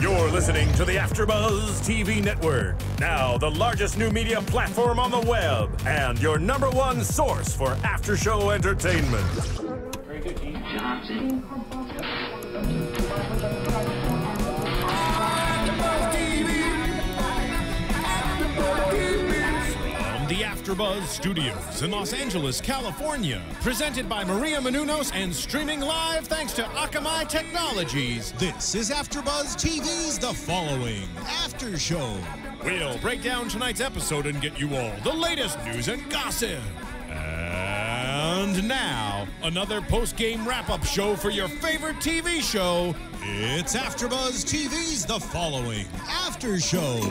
You're listening to the AfterBuzz TV network, now the largest new media platform on the web, and your #1 source for after-show entertainment. Very good, Keith Johnson. From the AfterBuzz Studios in Los Angeles, California, presented by Maria Menounos and streaming live thanks to Akamai Technologies. This is AfterBuzz TV's The Following After Show. We'll break down tonight's episode and get you all the latest news and gossip. And now, another post-game wrap-up show for your favorite TV show. It's AfterBuzz TV's The Following After Show.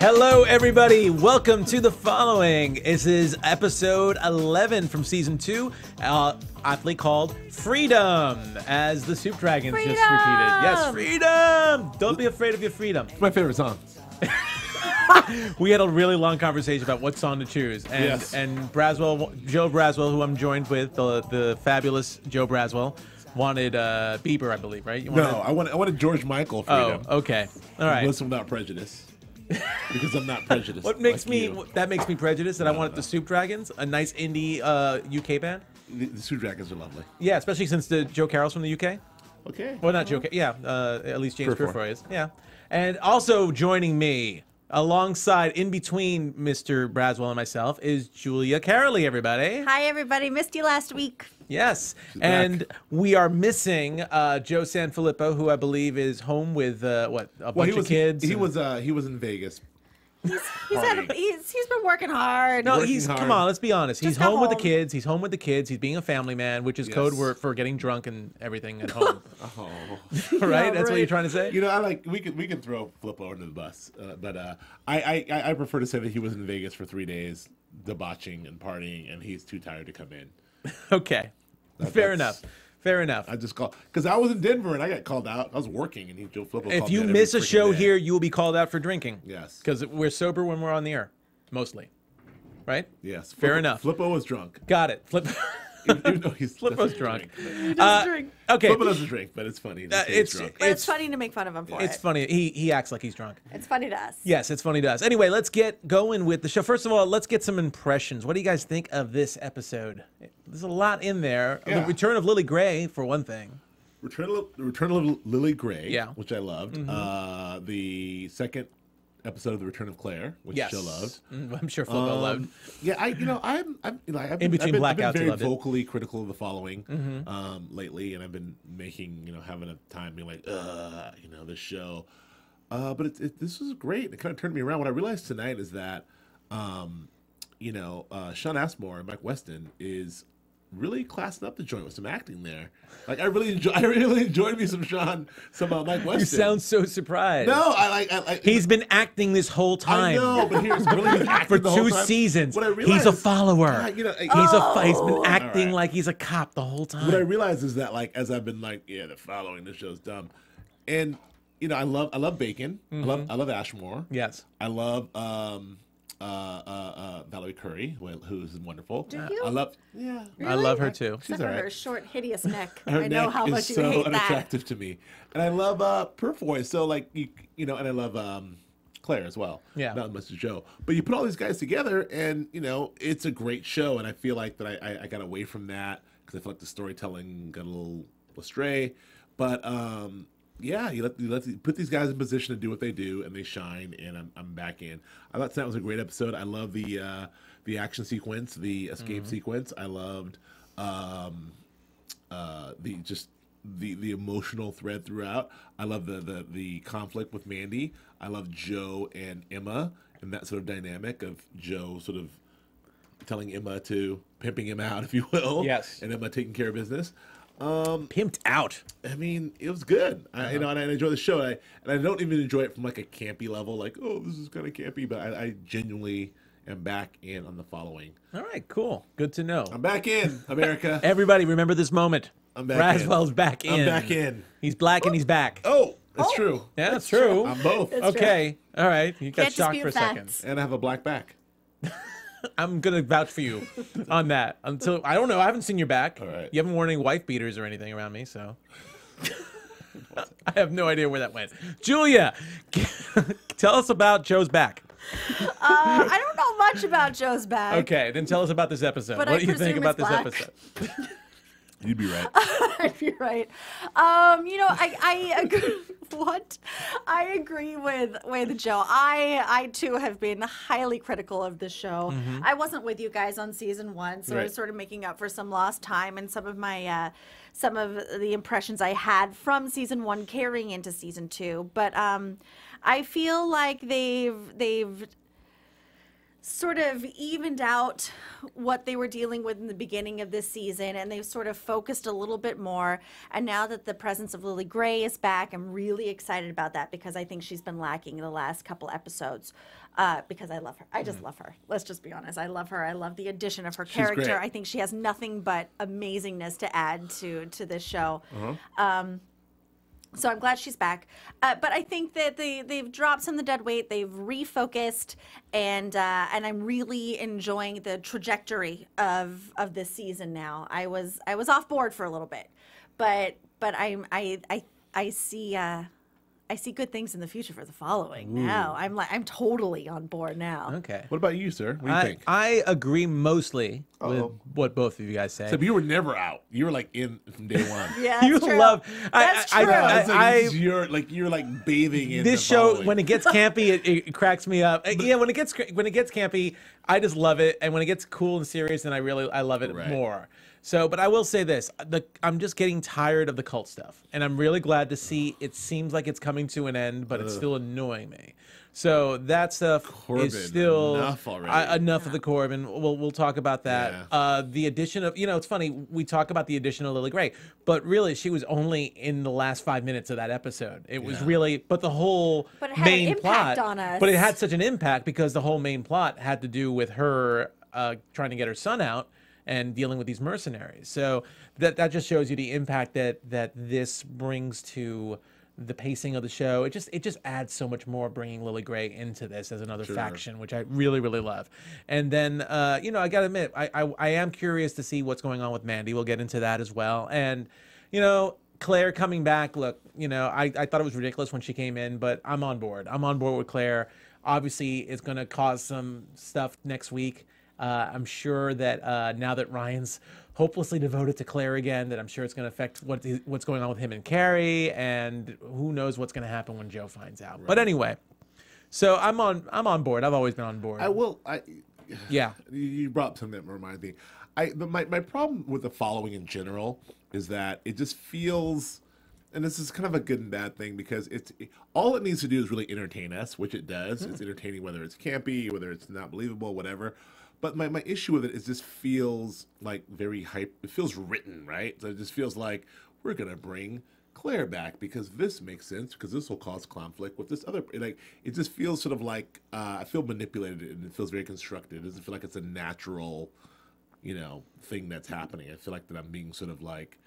Hello, everybody. Welcome to The Following. This is episode 11 from season 2, aptly called Freedom, as the Soup Dragons just repeated. Yes, freedom. Don't be afraid of your freedom. It's my favorite song. We had a really long conversation about what song to choose, and Yes. and Joe Braswell, who I'm joined with, the fabulous Joe Braswell, wanted Bieber, I believe, right? No, I wanted George Michael Freedom. Oh, okay, all right. Listen without prejudice. Because I'm not prejudiced. What makes like me you. that makes me prejudiced, and I wanted the Soup Dragons, a nice indie UK band. The Soup Dragons are lovely. Yeah, especially since Joe Carroll's from the UK. Okay. Well, not Joe. Yeah, at least James Purfoy. Purfoy is. Yeah, and also joining me alongside, in between Mr. Braswell and myself, is Julia Cearley. Everybody. Hi, everybody. Missed you last week. Yes, She's and back. we are missing Joe Sanfilippo, who I believe is home with a bunch of kids. He and- was in Vegas. He's been working hard. No, working he's hard. come on. Let's be honest. He's Just go home with the home. kids. He's home with the kids. He's being a family man, which is Yes. code word for getting drunk and everything at home. Oh. Right? Yeah, That's what right. you're trying to say. You know, we can throw Flippo under the bus, but I prefer to say that he was in Vegas for 3 days, debauching and partying, and he's too tired to come in. Okay, fair that's- enough. Fair enough. I just called because I was in Denver and I got called out. I was working, and Joe Flippo. If called you me out miss a every freaking show day. here, you will be called out for drinking. Yes. Because we're sober when we're on the air, mostly. Right? Yes. Fair enough. Flippo was drunk. Got it. Even though he's Flippo's doesn't drunk. drink. He does drink. Okay. Flippo doesn't drink, but it's funny. to say he's drunk. But it's funny to make fun of him for It's it. funny. He acts like he's drunk. It's funny to us. Yes, it's funny to us. Anyway, let's get going with the show. First of all, let's get some impressions. What do you guys think of this episode? There's a lot in there. Yeah. The return of Lily Gray, for one thing. Return of Lily Gray, Yeah. which I loved. The second episode of The Return of Claire, which Yes. Joe loved. I'm sure Flippo loved. Yeah, I've In between blackouts, been you very loved it. vocally critical of The Following lately, and I've been making having a time being like, this show. But this was great. It kind of turned me around. What I realized tonight is that, Sean Ashmore and Mike Weston is really classing up the joint with some acting there. Like I really enjoyed me some Mike Weston. You sound so surprised. No, I He's been acting this whole time. I know, but here's really he's acting For the whole 2 time. seasons. What I He's a realized- follower. God, He's been acting right. like he's a cop the whole time. What I realized is that as I've been The Following, this show's dumb, and I love Bacon. I love Ashmore. Yes. I love Valerie Curry, who's wonderful. Do you? I love I love her too. Except She's for all right. her short, hideous neck. Her I know neck how is much you so hate that. unattractive to me, and I love Purfoy. So and I love Claire as well. Yeah. Not as much as Joe, but you put all these guys together, and it's a great show. And I feel like that I got away from that because I feel like the storytelling got a little astray. But you put these guys in position to do what they do, and they shine. And I'm back in. I thought tonight was a great episode. I love the action sequence, the escape sequence. I loved the emotional thread throughout. I love the conflict with Mandy. I love Joe and Emma and that sort of dynamic of Joe sort of telling Emma to pimping him out, if you will. Yes. And Emma taking care of business. Pimped out. I mean, it was good. And I enjoy the show. And I don't even enjoy it from a campy level, this is kind of campy, but I genuinely am back in on The Following. All right, cool. Good to know. I'm back in, America. Everybody remember this moment. I'm back in. Braswell's back in. I'm back in. He's black and he's back. Oh, that's true. Yeah, that's true. I'm both. That's Okay. All right. You got Can't shocked for a dispute second. facts. And I have a black back. I'm gonna vouch for you on that. Until I don't know, I haven't seen your back. All right. You haven't worn any wife beaters or anything around me, so I have no idea where that went. Julia, tell us about Joe's back. I don't know much about Joe's back. Okay, then tell us about this episode. But What I do you think presume about it's this black. episode? You'd be right. I'd be right. You know, I agree. What? I agree with Joe. I too have been highly critical of this show. I wasn't with you guys on season 1, so I was Right. sort of making up for some lost time and some of my some of the impressions I had from season 1 carrying into season 2. But I feel like they've sort of evened out what they were dealing with in the beginning of this season, and they've sort of focused a little bit more. And now that the presence of Lily Gray is back, I'm really excited about that because I think she's been lacking in the last couple episodes because I love her. I just love her. Let's just be honest. I love her. I love the addition of her character. great. I think she has nothing but amazingness to add to this show. So I'm glad she's back. But I think that they've dropped some of the dead weight. They've refocused, and I'm really enjoying the trajectory of this season now. I was off board for a little bit, but I see good things in the future for the following now. I'm totally on board now. Okay. What about you, sir? What do you think? I agree mostly with Uh-oh. what both of you guys say. Except you were never out. You were like in from day one. Yeah, that's You true. love- That's I- true. It's like, I- you're like bathing in This the show, following. when it gets campy, it cracks me up. Yeah, when it gets campy, I just love it, and when it gets cool and serious, then I love it Right. more. So, but I will say this: I'm just getting tired of the cult stuff, and I'm really glad to see it seems like it's coming to an end, but it's still annoying me. So that stuff Korban, is still enough already. enough of the Korban. We'll talk about that. Yeah. The addition of it's funny we talk about the addition of Lily Gray, but really she was only in the last 5 minutes of that episode. It was really, but the whole But it had an main impact plot on us. But it had such an impact because the whole main plot had to do with her trying to get her son out and dealing with these mercenaries. So that just shows you the impact that this brings to the pacing of the show. It just adds so much more bringing Lily Gray into this as another faction, which I really, really love. And then, I got to admit, I am curious to see what's going on with Mandy. We'll get into that as well. And, Claire coming back, look, I thought it was ridiculous when she came in, but I'm on board. I'm on board with Claire. Obviously, it's going to cause some stuff next week. I'm sure that now that Ryan's hopelessly devoted to Claire again, that I'm sure it's going to affect what's going on with him and Carrie, and who knows what's going to happen when Joe finds out. Right. But anyway, so I'm on board. I've always been on board. Yeah. You brought up something that reminds me. My problem with the following in general is that it just feels, and this is kind of a good and bad thing, because all it needs to do is really entertain us, which it does. It's entertaining, whether it's campy, whether it's not believable, whatever. But my issue with it is just feels like very hype. It feels written, right? So it just feels like we're going to bring Claire back because this makes sense, because this will cause conflict with this other. Like, it just feels sort of like I feel manipulated, and it feels very constructed. It doesn't feel like it's a natural, thing that's happening. I feel like that I'm being sort of like,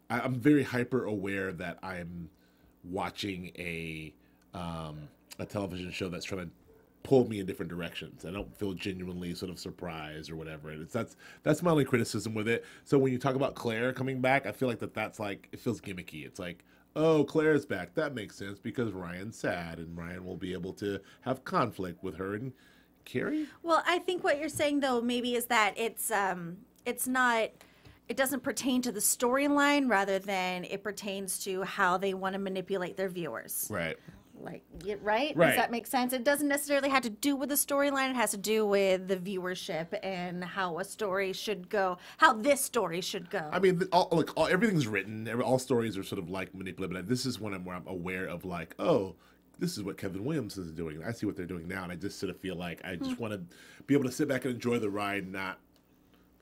I'm very hyper aware that I'm watching a television show that's trying to pull me in different directions. I don't feel genuinely sort of surprised or whatever. And that's my only criticism with it. So when you talk about Claire coming back, I feel like that's like, it feels gimmicky. It's like, oh, Claire's back. That makes sense because Ryan's sad, and Ryan will be able to have conflict with her and Carrie. Well, I think what you're saying though maybe is that it's not. It doesn't pertain to the storyline, rather than it pertains to how they want to manipulate their viewers. Right. Right? Right. Does that make sense? It doesn't necessarily have to do with the storyline. It has to do with the viewership and how a story should go, how this story should go. I mean, everything's written. All stories are sort of like manipulated. But this is where I'm aware of, like, oh, this is what Kevin Williams is doing. I see what they're doing now, and I just sort of feel like I just want to be able to sit back and enjoy the ride, and not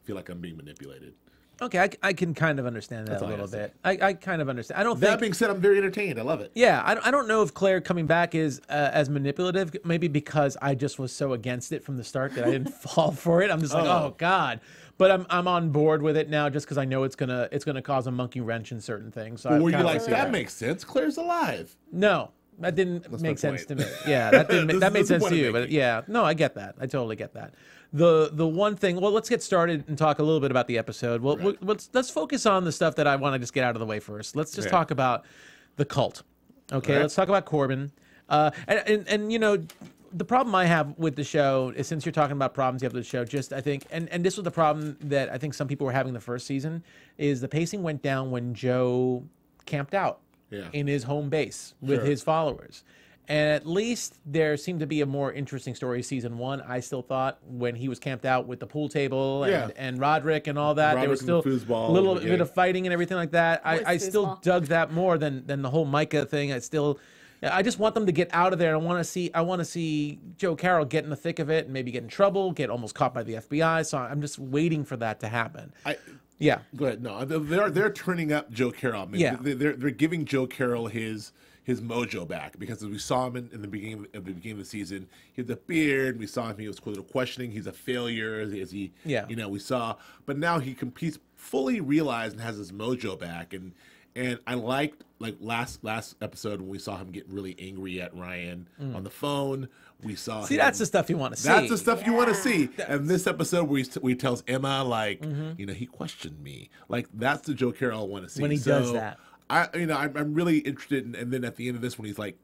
feel like I'm being manipulated. Okay, I can kind of understand that a little bit. I kind of understand. I don't That think. being said, I'm very entertained. I love it. Yeah, I don't know if Claire coming back is as manipulative. Maybe because I just was so against it from the start that I didn't fall for it. I'm just like, oh God. But I'm on board with it now, just because I know it's gonna cause a monkey wrench in certain things. So But were you kinda like, see that makes sense? Claire's alive. No, That didn't That's make my sense point. to me. Yeah, that didn't. That made That's the sense point to I'm you, but making. yeah, no, I get that. I totally get that. The one thing. Well, let's get started and talk a little bit about the episode. Well, Right. let's focus on the stuff that I want to just get out of the way first. Let's just Yeah. talk about the cult. Okay, All right. let's talk about Korban. And you know, the problem I have with the show is, since you're talking about problems you have with the show, just I think, and this was the problem that I think some people were having the first season, is the pacing went down when Joe camped out Yeah. in his home base with Sure. his followers. And at least there seemed to be a more interesting story season 1. I still thought, when he was camped out with the pool table and, Yeah. and Roderick and all that, there was Roderick still and the foosball a little in the bit of beginning. fighting and everything like that. I still foosball. dug that more than the whole Micah thing. I just want them to get out of there. I want to see Joe Carroll get in the thick of it and maybe get in trouble, get almost caught by the FBI. So I'm just waiting for that to happen. Yeah. Go ahead. No, they're turning up Joe Carroll. I mean, Yeah. they're giving Joe Carroll his mojo back, because as we saw him in the beginning of the season, he had the beard. We saw him; he was a little questioning. He's a failure. Is he? Yeah. You know, we saw, but now he's fully realized and has his mojo back. And I liked, like, last episode when we saw him get really angry at Ryan on the phone. We saw See, him, that's the stuff you want to see. That's the stuff you want to see. And this episode where he tells Emma, like, you know, he questioned me. Like, that's the Joe Carroll I want to see. When he does that. I'm really interested in, and then at the end of this, when he's like,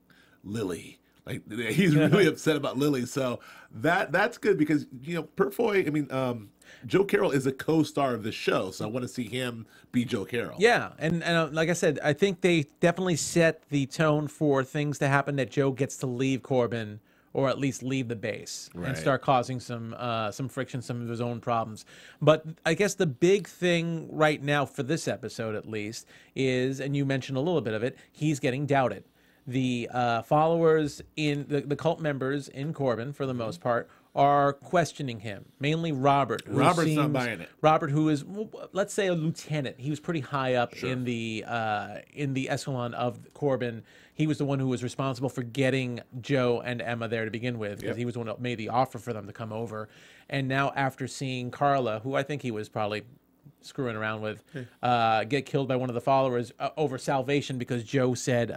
Lily, like, he's really upset about Lily. So that's good, because, you know, Purfoy, I mean, Joe Carroll is a co-star of this show, so I want to see him be Joe Carroll. Yeah, and like I said, I think they definitely set the tone for things to happen, that Joe gets to leave Korban, or at least leave the base, and Right. start causing some friction, some of his own problems. But I guess the big thing right now for this episode, at least, is, and you mentioned a little bit of it, he's getting doubted. The followers in the cult members in Korban, for the most part, are questioning him. Mainly Robert. Who Robert's not seems- buying it. Robert, who is, let's say, a lieutenant. He was pretty high up in the echelon of Korban. He was the one who was responsible for getting Joe and Emma there to begin with, because he was the one that made the offer for them to come over. And now, after seeing Carla, who I think he was probably screwing around with, get killed by one of the followers over salvation, because Joe said,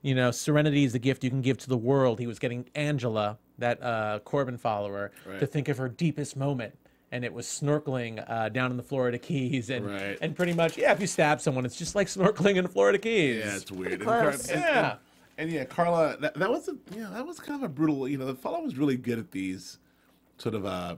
you know, serenity is the gift you can give to the world. He was getting Angela, that Korban follower, to think of her deepest moment. And it was snorkeling down in the Florida Keys. And Right. and pretty much, if you stab someone, it's just like snorkeling in the Florida Keys. Yeah, it's weird. close. And yeah, Carla, that was that was kind of a brutal. You know, the fellow was really good at these sort of that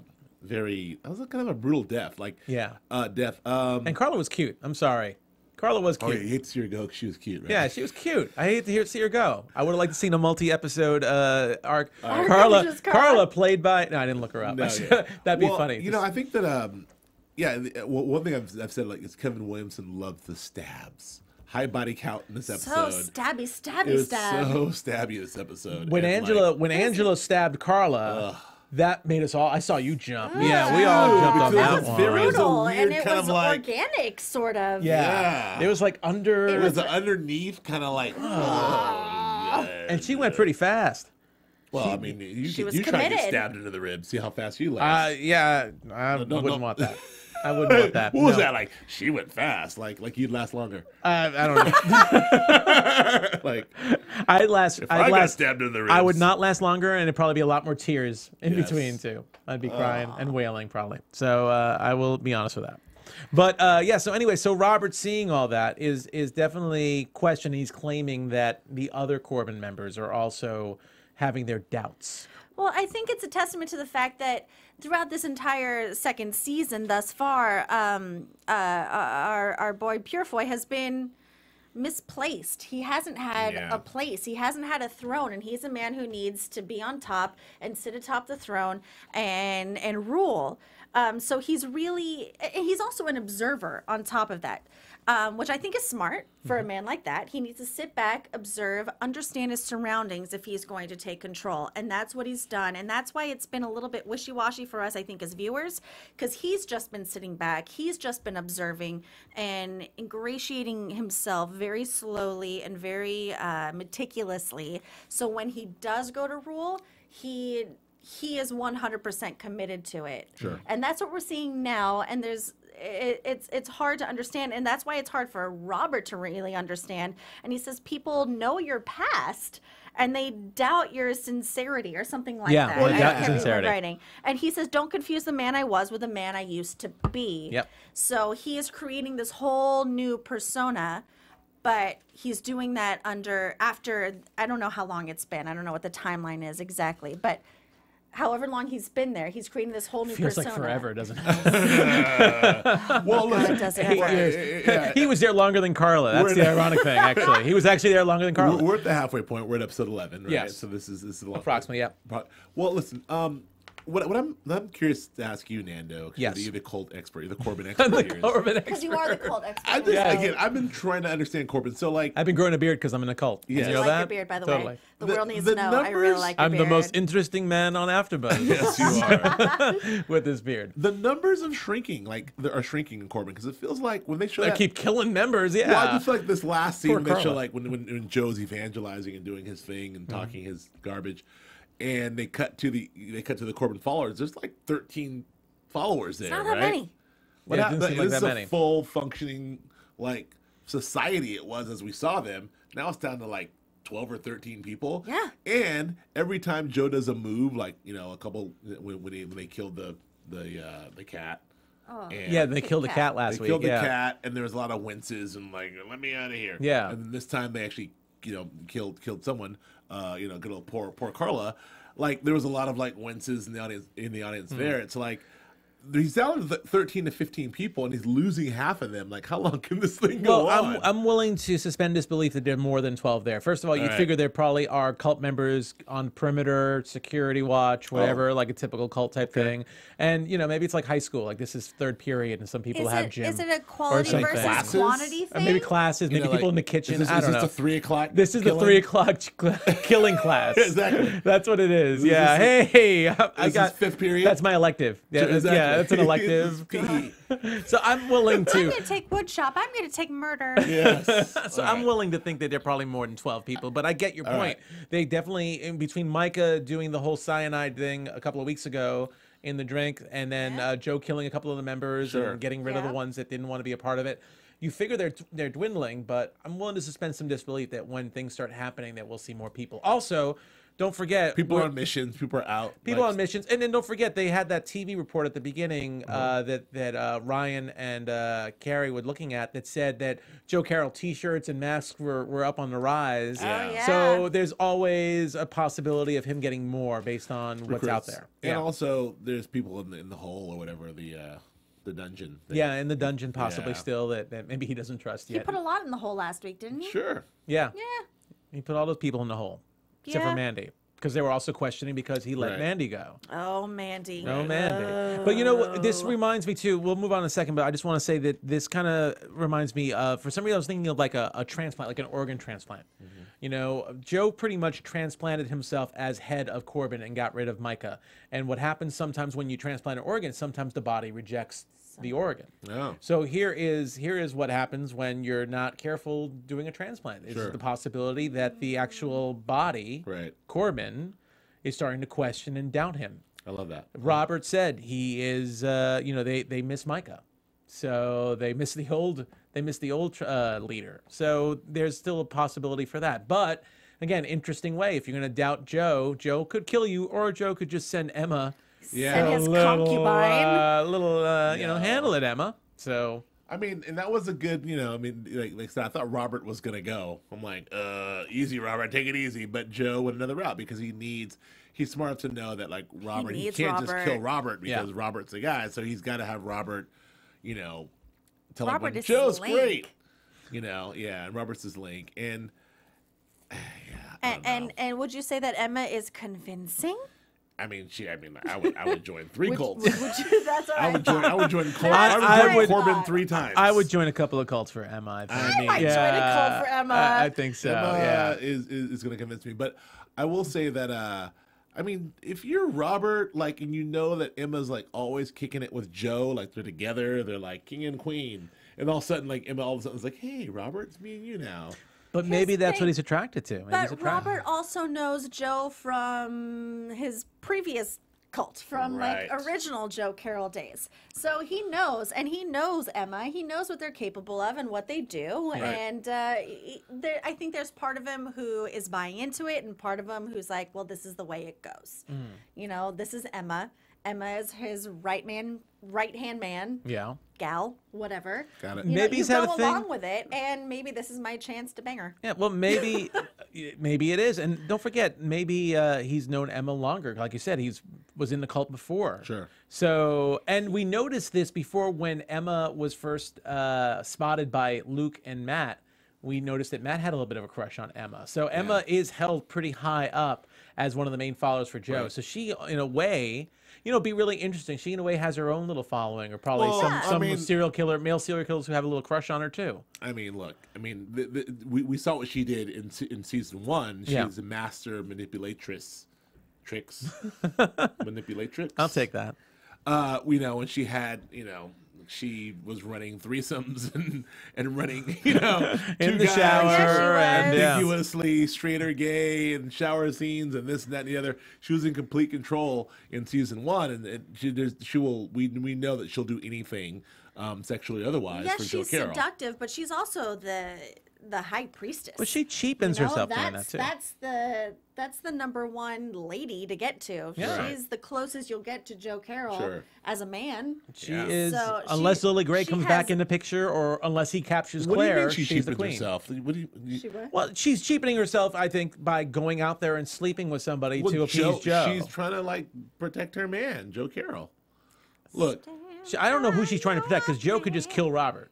was kind of a brutal death. Like, death. And Carla was cute. I'm sorry. Carla was Oh, cute. yeah, you hate to see her go 'cause she was cute, right? Yeah, she was cute. I hate to see her go. I would have liked to seen a multi-episode arc. Just Carla. Carla played by. No, I didn't look her up. No, yeah. That'd be Well, funny. You know, I think that one thing I've said, like, is Kevin Williamson loved the stabs. High body count in this So episode. stabby, It stabby, was stab. so stabby this episode. when And, Angela stabbed Carla, that made us all. I saw you jump. Yeah, we all jumped on because that it's one. very- Brutal, weird and it kind was of like- organic, sort of. Yeah. It was like under. It was the underneath, kind of like. and she went pretty fast. Well, I mean, you she was try to get committed. stabbed into the ribs. See how fast you last. Yeah, I no. wouldn't want that. I wouldn't want that. What was No. that like? She went fast, like you'd last longer. I don't know. Like, I'd last. if I I'd got last. stabbed in the ribs, I would not last longer, and it'd probably be a lot more tears in Yes. between too. I'd be crying and wailing probably. So I will be honest with that. But yeah. So anyway, so Robert, seeing all that, is definitely questioning. He's claiming that the other Korban members are also having their doubts. Well, I think it's a testament to the fact that throughout this entire second season thus far, our boy Purefoy has been misplaced. He hasn't had Yeah. a place. He hasn't had a throne, and he's a man who needs to be on top and sit atop the throne and rule. So he's also an observer on top of that, which I think is smart for a man like that. He needs to sit back, observe, understand his surroundings if he's going to take control. And that's what he's done. And that's why it's been a little bit wishy-washy for us, I think, as viewers, because he's just been sitting back. He's just been observing and ingratiating himself very slowly and very meticulously. So when he does go to rule, he is 100% committed to it. Sure. And that's what we're seeing now. And it's hard to understand, and that's why it's hard for Robert to really understand. And he says people know your past and they doubt your sincerity or something like that. Well, I doubt can't read sincerity. my writing. And he says, don't confuse the man I was with the man I used to be. Yep. So he is creating this whole new persona, but he's doing that after, I don't know how long it's been. I don't know what the timeline is exactly, but however long he's been there, he's creating this whole new Feels persona. like forever, doesn't it? Well, God, does it ever. He was there longer than Carla. That's the ironic thing, actually. He was actually there longer than Carla. We're at the halfway point. We're at episode 11, right? Yes. So this is a lot. Approximately, yeah. Well, listen. What I'm curious to ask you, Nando. Yes. You're the cult expert. You're the Korban expert. The here. Korban Because you are the cult expert. I just, again, I've been trying to understand Korban. So, like, I've been growing a beard because I'm in a cult. Yes. You I know like that? your beard, by the Totally. way. The world needs the to know. I really numbers- like your I'm beard. the most interesting man on AfterBuzz. yes, you are. With this beard. The numbers of shrinking, like, are shrinking in Korban because it feels like when they show They that. keep killing members, yeah. Well, I just feel like this last scene Poor when they show Carla. like when Joe's evangelizing and doing his thing and talking his garbage, and they cut to the Korban followers. There's like 13 followers there, Not right? that many. What Yeah, it happened? doesn't seem like This that is many. a full functioning like society it was as we saw them. Now it's down to like 12 or 13 people. Yeah. And every time Joe does a move, like a couple when they killed the cat. Oh. and Yeah, they killed a cat last they week. killed the yeah. cat, and there was a lot of winces and like, let me out of here. Yeah. And then this time they actually, killed someone. Good old poor Carla. Like there was a lot of like winces in the audience Hmm. there. It's like he's down to 13 to 15 people, and he's losing half of them. Like how long can this thing go Well, on? I'm willing to suspend disbelief that there are more than 12 there. First of all, you'd right. figure there probably are cult members on perimeter, security watch, whatever, like a typical cult type thing. And, maybe it's like high school. Like this is third period, and some people have gym. Is it a or quality something. versus Classes? quantity thing? Maybe classes, maybe people like, in the kitchen. Is I don't this know. the 3 o'clock? This is killing? the 3 o'clock killing class. Exactly. That's what it is. This Yeah. is Hey, I this got fifth period? That's my elective. Yeah, Exactly. yeah, that's an elective. PE. So I'm willing I'm to. going to take wood shop. I'm going to take murder. Yes. So I'm willing to think that there are probably more than 12 people, but I get your point. right. They definitely, in between Micah doing the whole cyanide thing a couple of weeks ago in the drink, and then Joe killing a couple of the members Sure. and getting rid of the Yeah. ones that didn't want to be a part of it. You figure they're dwindling, but I'm willing to suspend some disbelief that when things start happening, that we'll see more people. Also, don't forget People are we're- on missions. People are out. People like, on missions, and then don't forget they had that TV report at the beginning that Ryan and Carrie were looking at that said that Joe Carroll T-shirts and masks were up on the rise. Yeah. Oh, yeah. So there's always a possibility of him getting more based on what's out recruits. there. And also, there's people in the hole or whatever the dungeon. thing. Yeah, in the dungeon possibly Yeah. still that maybe he doesn't trust He yet. put a lot in the hole last week, didn't he? Sure. Yeah, Yeah. he put all those people in the hole except for Yeah. Mandy because they were also questioning because he let Right. Mandy go. Oh, Mandy. No, Mandy. But you know what? This reminds me too. We'll move on in a second, but I just want to say that this kind of reminds me. For some reason, I was thinking of like a transplant, like an organ transplant. Joe pretty much transplanted himself as head of Korban and got rid of Micah. And what happens sometimes when you transplant an organ, sometimes the body rejects the organ. Oh. So here is what happens when you're not careful doing a transplant. Is Sure. the possibility that the actual body, Right. Korban, is starting to question and doubt him. I love that. Robert said he is, they miss Micah, so they miss the old leader. So there's still a possibility for that. But again, interesting way. If you're going to doubt Joe, Joe could kill you, or Joe could just send Emma. And his little, concubine. handle it, Emma. So I mean, and that was a good, like I said, I thought Robert was going to go. I'm like, easy, Robert, take it easy. But Joe went another route because he's smart enough to know that, like, Robert, he needs can't just Robert. kill Robert because Yeah. Robert's the guy. So he's got to have Robert, tell him Robert when is Joe's his great. link. And Robert's his link. And, I don't know. And would you say that Emma is convincing? I would join 3 cults. Would you? That's what I would join That's I would- Corbin 3 times. I would join a couple of cults for Emma. I might join a cult for Emma. I think so. Emma Yeah. is going to convince me. But I will say that, if you're Robert, like, and you know that Emma's, like, always kicking it with Joe, like, they're together, they're, like, king and queen. And all of a sudden, like, Emma all of a sudden is like, hey, Robert, it's me and you now. But maybe Here's the that's what thing. he's attracted to. Maybe he's But attracted. Robert also knows Joe from his previous cult from like original Joe Carroll days. So he knows, and he knows Emma. He knows what they're capable of and what they do. Right. And I think there's part of him who is buying into it, and part of him who's like, well, this is the way it goes. You know, this is Emma. Emma is his right-hand man. Yeah. Gal, whatever. Got it. You Maybe know, he's had a go thing. along with it, and maybe this is my chance to bang her. Yeah, well, maybe maybe it is. And don't forget, maybe he's known Emma longer. Like you said, was in the cult before. Sure. So, and we noticed this before when Emma was first spotted by Luke and Matt. We noticed that Matt had a little bit of a crush on Emma. So Emma is held pretty high up as one of the main followers for Joe. Right. So she, in a way, you know, be really interesting. She, in a way, has her own little following, or probably Well, some I mean, male serial killers who have a little crush on her too. I mean, look. I mean, we saw what she did in season 1. She was a master manipulatrix. Manipulatrix. I'll take that. You know, when she had, you know, she was running threesomes and running, you know, In two the guys shower, and ambiguously straight or gay, and shower scenes and this and that and the other. She was in complete control in season 1, and she will. We know that she'll do anything, sexually or otherwise, Yes, for Joe she's Carroll. seductive, but she's also the high priestess. But she cheapens You know, herself doing that too. That's the number one lady to get to. Yeah. She's the closest you'll get to Joe Carroll Sure. as a man. She is, So unless Lily Gray she comes has- back in the picture, or unless he captures What do you Claire, mean she she's the cheapens queen. herself? What do you She what? Well, she's cheapening herself, I think, by going out there and sleeping with somebody to appease Joe. She's trying to like protect her man, Joe Carroll. Look, I don't know who she's trying to protect, because Joe could just kill Robert.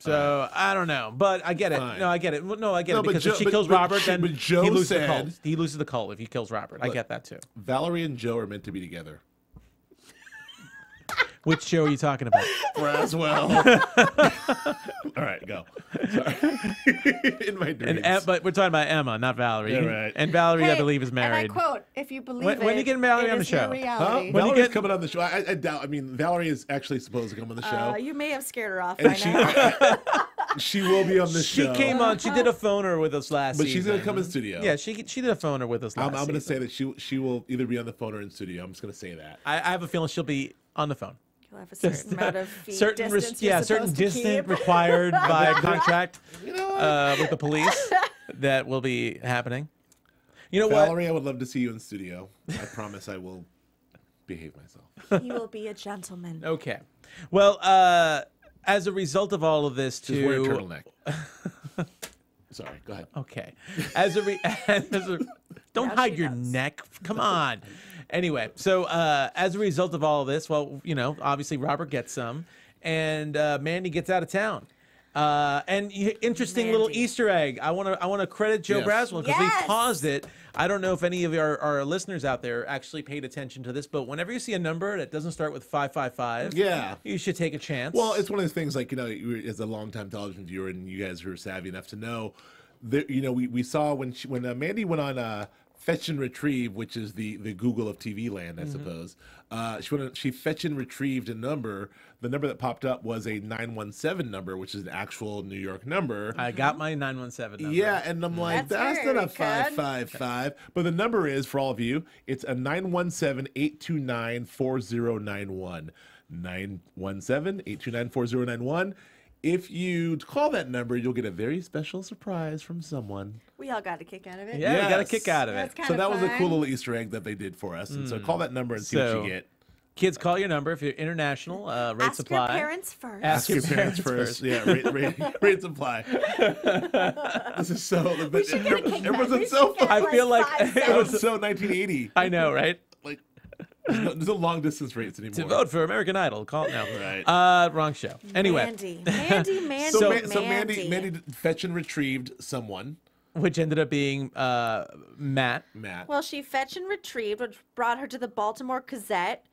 So I don't know, but I get it. Fine. No, I get it. Well, no, I get No, it, but because Joe- if she but- kills but Robert, she- then but Joe he loses the said- cult. He loses the cult if he kills Robert. I Look. get that too. Valerie and Joe are meant to be together. Which show are you talking about? Braswell. All right, go. Sorry. In my dreams. But we're talking about Emma, not Valerie. Yeah, right. And Valerie, I Hey, believe, is married. And I quote, if you believe When are you getting Valerie on the show? Huh? Reality. When you Valerie's get- coming on the show. I doubt. I mean, Valerie is actually supposed to come on the show, You may have scared her off and by she now. she will be on the She show. came on. She did a phoner with us last but season. she's gonna come in studio. Yeah, she did a phoner with us last I'm gonna season. say that she will either be on the phone or in studio. I'm just gonna say that. I have a feeling she'll be on the phone. You'll have a certain amount of feet certain distance you're certain supposed to distance keep. required by contract You know what? with the police that will be happening. You know Valerie, I would love to see you in studio. I promise I will behave myself. He will be a gentleman. what? Okay. Well, as a result of all of this, Just wear a too. turtleneck. Sorry, go ahead. Okay. As a don't Now hide she your does. neck. Come on. Anyway, so as a result of all of this, well, you know, obviously Robert gets some, and Mandy gets out of town. Interesting little Mandy. Easter egg. I want to credit Joe Yes. Braswell, because Yes. we paused it. I don't know if any of our listeners out there actually paid attention to this, but whenever you see a number that doesn't start with 555, Yeah. you should take a chance. Well, it's one of those things, like, you know, as a longtime television viewer, and you guys are savvy enough to know, that, you know, we saw when Mandy went on Fetch and Retrieve, which is the Google of TV land, I suppose. She fetch and retrieved a number. The number that popped up was a 917 number, which is an actual New York number. I got my 917 number. Yeah, and I'm like, That's that's not a very good. 555. But the number is, for all of you, it's a 917-829-4091. 917-829-4091. If you call that number, you'll get a very special surprise from someone. We all got a kick out of it. Yeah, we got a Yes. kick out of it. That's kind So of that was a fun. cool little Easter egg that they did for us. And so call that number and see what So- you get. Kids, call your number if you're international. Rate Ask supply. your parents first. Ask Ask your parents first. Yeah, rate supply. This is so. We should get a kickback. Everyone's We so should get, fun. I feel like 5 it It cents. was so 1980. I know, right? Like, there's no long distance rates anymore. To vote for American Idol, call it now. Right. Wrong show. Anyway, Mandy. So, Mandy. Mandy fetch and retrieved someone, which ended up being Matt. Matt. Well, she fetched and retrieved, which brought her to the Baltimore Gazette,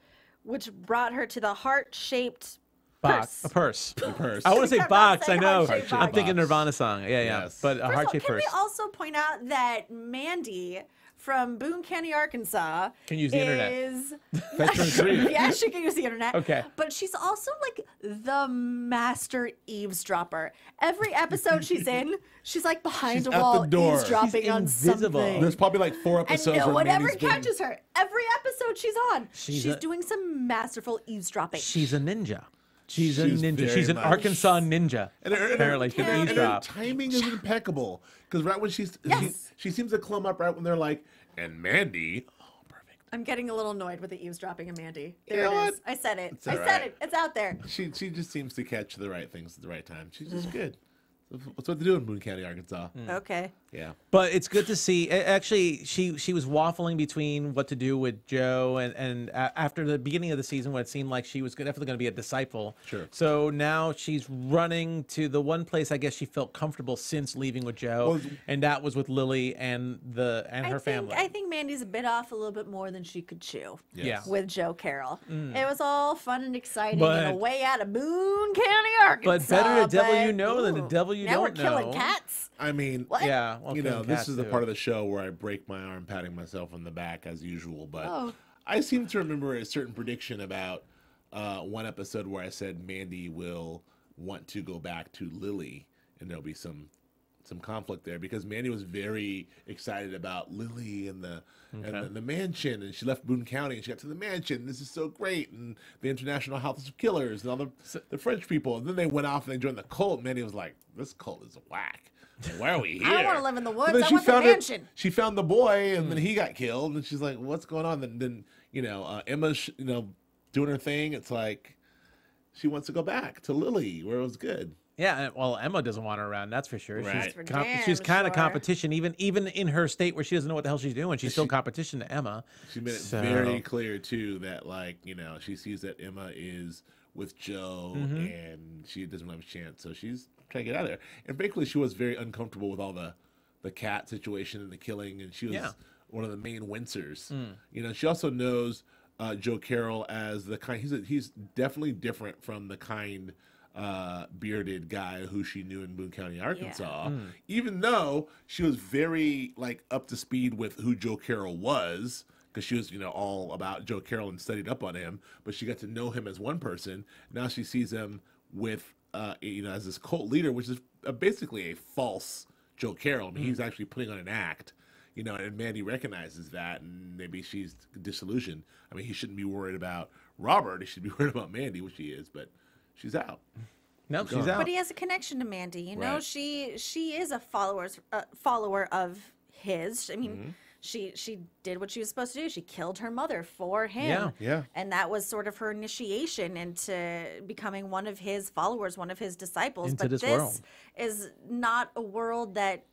which brought her to the heart-shaped Box. purse. A purse. The purse. I want to say Come on, box. say I know. heart-shaped I'm box. thinking Nirvana song. Yeah, yeah. Yes. But a First of all, heart-shaped can purse. we also point out that Mandy, from Boone County, Arkansas. Can use the internet. Is Veteran 3. yeah, she can use the internet. Okay. But she's also like the master eavesdropper. Every episode she's in, she's like behind She's a at the wall door. eavesdropping She's on invisible. something. There's probably like 4 And episodes no where one ever Mandy's been- catches her. Every episode she's on, she's a- doing some masterful eavesdropping. She's a ninja. She's a She's ninja. very She's an much- Arkansas ninja. And her, Apparently, she can and her eavesdrop. timing is impeccable. Because right when Yes. she seems to clump up right when they're like, and Mandy. Oh, perfect. I'm getting a little annoyed with the eavesdropping of Mandy. You There know it what? is. I said it. It's I all said right. it. It's out there. She just seems to catch the right things at the right time. She's just good. That's what they do in Boone County, Arkansas. Okay. Yeah. But it's good to see. Actually, she was waffling between what to do with Joe, and after the beginning of the season, when it seemed like she was definitely going to be a disciple. Sure. So now she's running to the one place I guess she felt comfortable since leaving with Joe, Well, and that was with Lily and her family. I think Mandy's a bit off a little bit more than she could chew. Yes. With Joe Carroll. It was all fun and exciting But- and a way out of Boone County, Arkansas. But better the devil you but, know than the ooh, devil you now don't we're killing know. cats. I mean, What? Yeah, well, you know, killing this cats is the too. part of the show where I break my arm patting myself on the back as usual. But Oh. I seem to remember a certain prediction about one episode where I said Mandy will want to go back to Lily, and there'll be some conflict there because Mandy was very excited about Lily and the mansion, and she left Boone County and she got to the mansion. This is so great, and the International House of Killers and all the French people. And then they went off and they joined the cult. Mandy was like, "This cult is whack. Why are we here? I don't wanna live in the woods. And then I she want the found mansion." She found the boy, and then he got killed. And she's like, "What's going on?" Then Emma's doing her thing. It's like she wants to go back to Lily where it was good. Yeah, well, Emma doesn't want her around. That's for sure. Right. She's For damn she's kind of sure. competition, even in her state where she doesn't know what the hell she's doing. She's still competition to Emma. She made it So- very clear too that she sees that Emma is with Joe Mm-hmm. and she doesn't have a chance, so she's trying to get out of there. And frankly, she was very uncomfortable with all the cat situation and the killing, and she was one of the main wincers. She also knows Joe Carroll as the kind. He's definitely different from the kind bearded guy who she knew in Boone County, Arkansas. Even though she was very up to speed with who Joe Carroll was, because she was all about Joe Carroll and studied up on him, but she got to know him as one person. Now she sees him with as this cult leader, which is basically a false Joe Carroll. I mean, he's actually putting on an act. And Mandy recognizes that, and maybe she's disillusioned. I mean, he shouldn't be worried about Robert. He should be worried about Mandy, which he is, but she's out. Nope, she's gone. out. But he has a connection to Mandy. Right. She is a follower of his. I mean, she did what she was supposed to do. She killed her mother for him. Yeah. And that was sort of her initiation into becoming one of his followers, one of his disciples. Into but this this world. is not a world that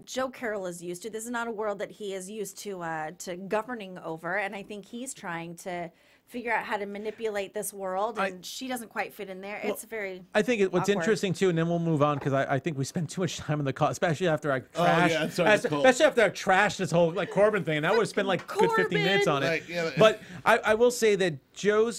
Joe Carroll is used to. This is not a world that he is used to governing over, and I think he's trying to figure out how to manipulate this world, and she doesn't quite fit in there. It's very I think what's awkward. interesting too, and then we'll move on because I think we spent too much time on the call, especially after I trashed, yeah, sorry, it's cold. especially after I trashed this whole Korban thing. And I would have spent like good 15 minutes on it. Like, yeah, But I will say that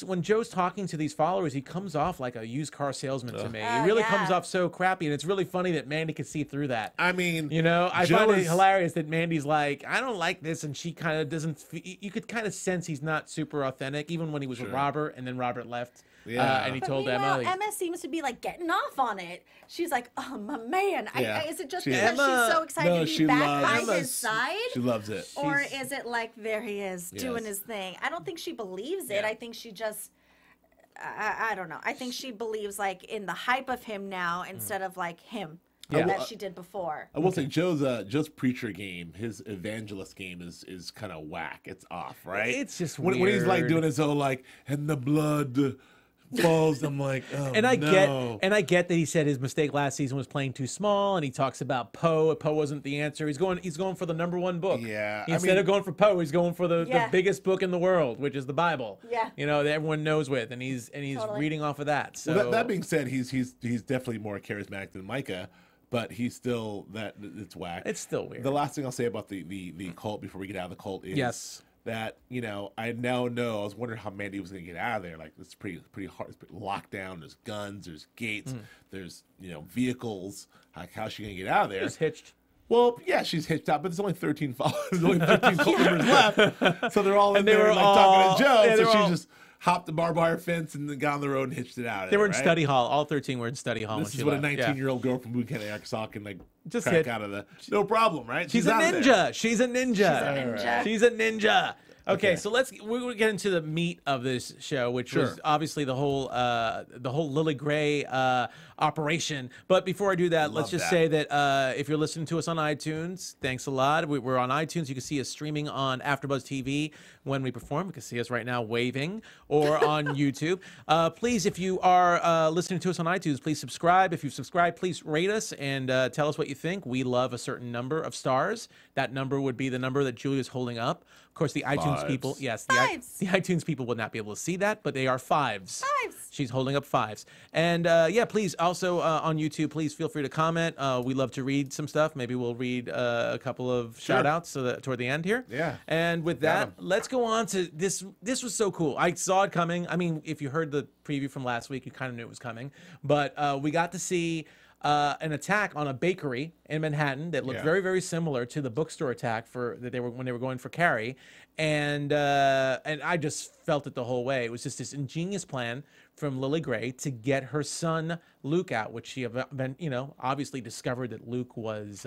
when Joe's talking to these followers, he comes off like a used car salesman to me. He really comes off so crappy, and it's really funny that Mandy could see through that. I mean, I Joe find it is- hilarious that Mandy's like, I don't like this, and she kind of doesn't. You could kind of sense he's not super authentic, even when he was with Robert, and then Robert left, Yeah. and he But told meanwhile, Emma. Emma seems to be like getting off on it. She's like, "Oh my man!" Yeah. Is it just She- because Emma- she's so excited No, to she be back loves- by his side, She loves it. or is it like there he is doing Yes. his thing? I don't think she believes it. Yeah. I think she just, I don't know. I think she believes like in the hype of him now instead of like him that she did before. I will say Joe's preacher game, his evangelist game is kind of whack. It's off, right? It's just when he's like weird. doing his whole and the blood falls. I'm like, oh And I no. get that he said his mistake last season was playing too small, and he talks about Poe. Poe wasn't the answer. He's going for the #1 book. Yeah, Instead of going for Poe, he's going for the Yeah. biggest book in the world, which is the Bible. Yeah. That everyone knows with, and he's Totally. reading off of that. So Well, that being said, he's definitely more charismatic than Micah, but he's still it's whack. It's still weird. The last thing I'll say about the cult before we get out of the cult is Yes. that I now know. I was wondering how Mandy was going to get out of there. Like it's pretty hard. It's pretty locked down. There's guns. There's gates. There's vehicles. Like how's she going to get out of there? Just hitched. Well, yeah, she's hitched out, but there's only 13 followers. There's only 13 cult members left. So they're all in there like talking to Joe. Yeah, so she just hopped the barbed wire fence and then got on the road and hitched it out. They were in right? study hall. All 13 were in study hall. This when is she what left. a 19-year-old girl from Boone County, Arkansas can like Just crack hit. out of the no problem, right? She's a out of ninja. there. She's a ninja. She's a ninja. She's a ninja. Okay, Okay. so we're gonna get into the meat of this show, which was obviously the whole Lily Gray operation. But before I do that, let's just say that if you're listening to us on iTunes, thanks a lot. We're on iTunes. You can see us streaming on AfterBuzz TV when we perform. You can see us right now waving, or on YouTube. Please, if you are listening to us on iTunes, please subscribe. If you've subscribed, please rate us and tell us what you think. We love a certain number of stars. That number would be the number that Julia's holding up. Of course, the iTunes people, yes, the iTunes people will not be able to see that, but they are fives. Fives. She's holding up fives. And yeah, please also on YouTube, please feel free to comment. We love to read some stuff. Maybe we'll read a couple of shout outs toward the end here. Yeah. And with that, let's go on to this. This was so cool. I saw it coming. I mean, if you heard the preview from last week, you kind of knew it was coming. But we got to see an attack on a bakery in Manhattan that looked very, very similar to the bookstore attack when they were going for Carrie, and I just felt it the whole way. It was just this ingenious plan from Lily Gray to get her son Luke out, which she obviously discovered that Luke was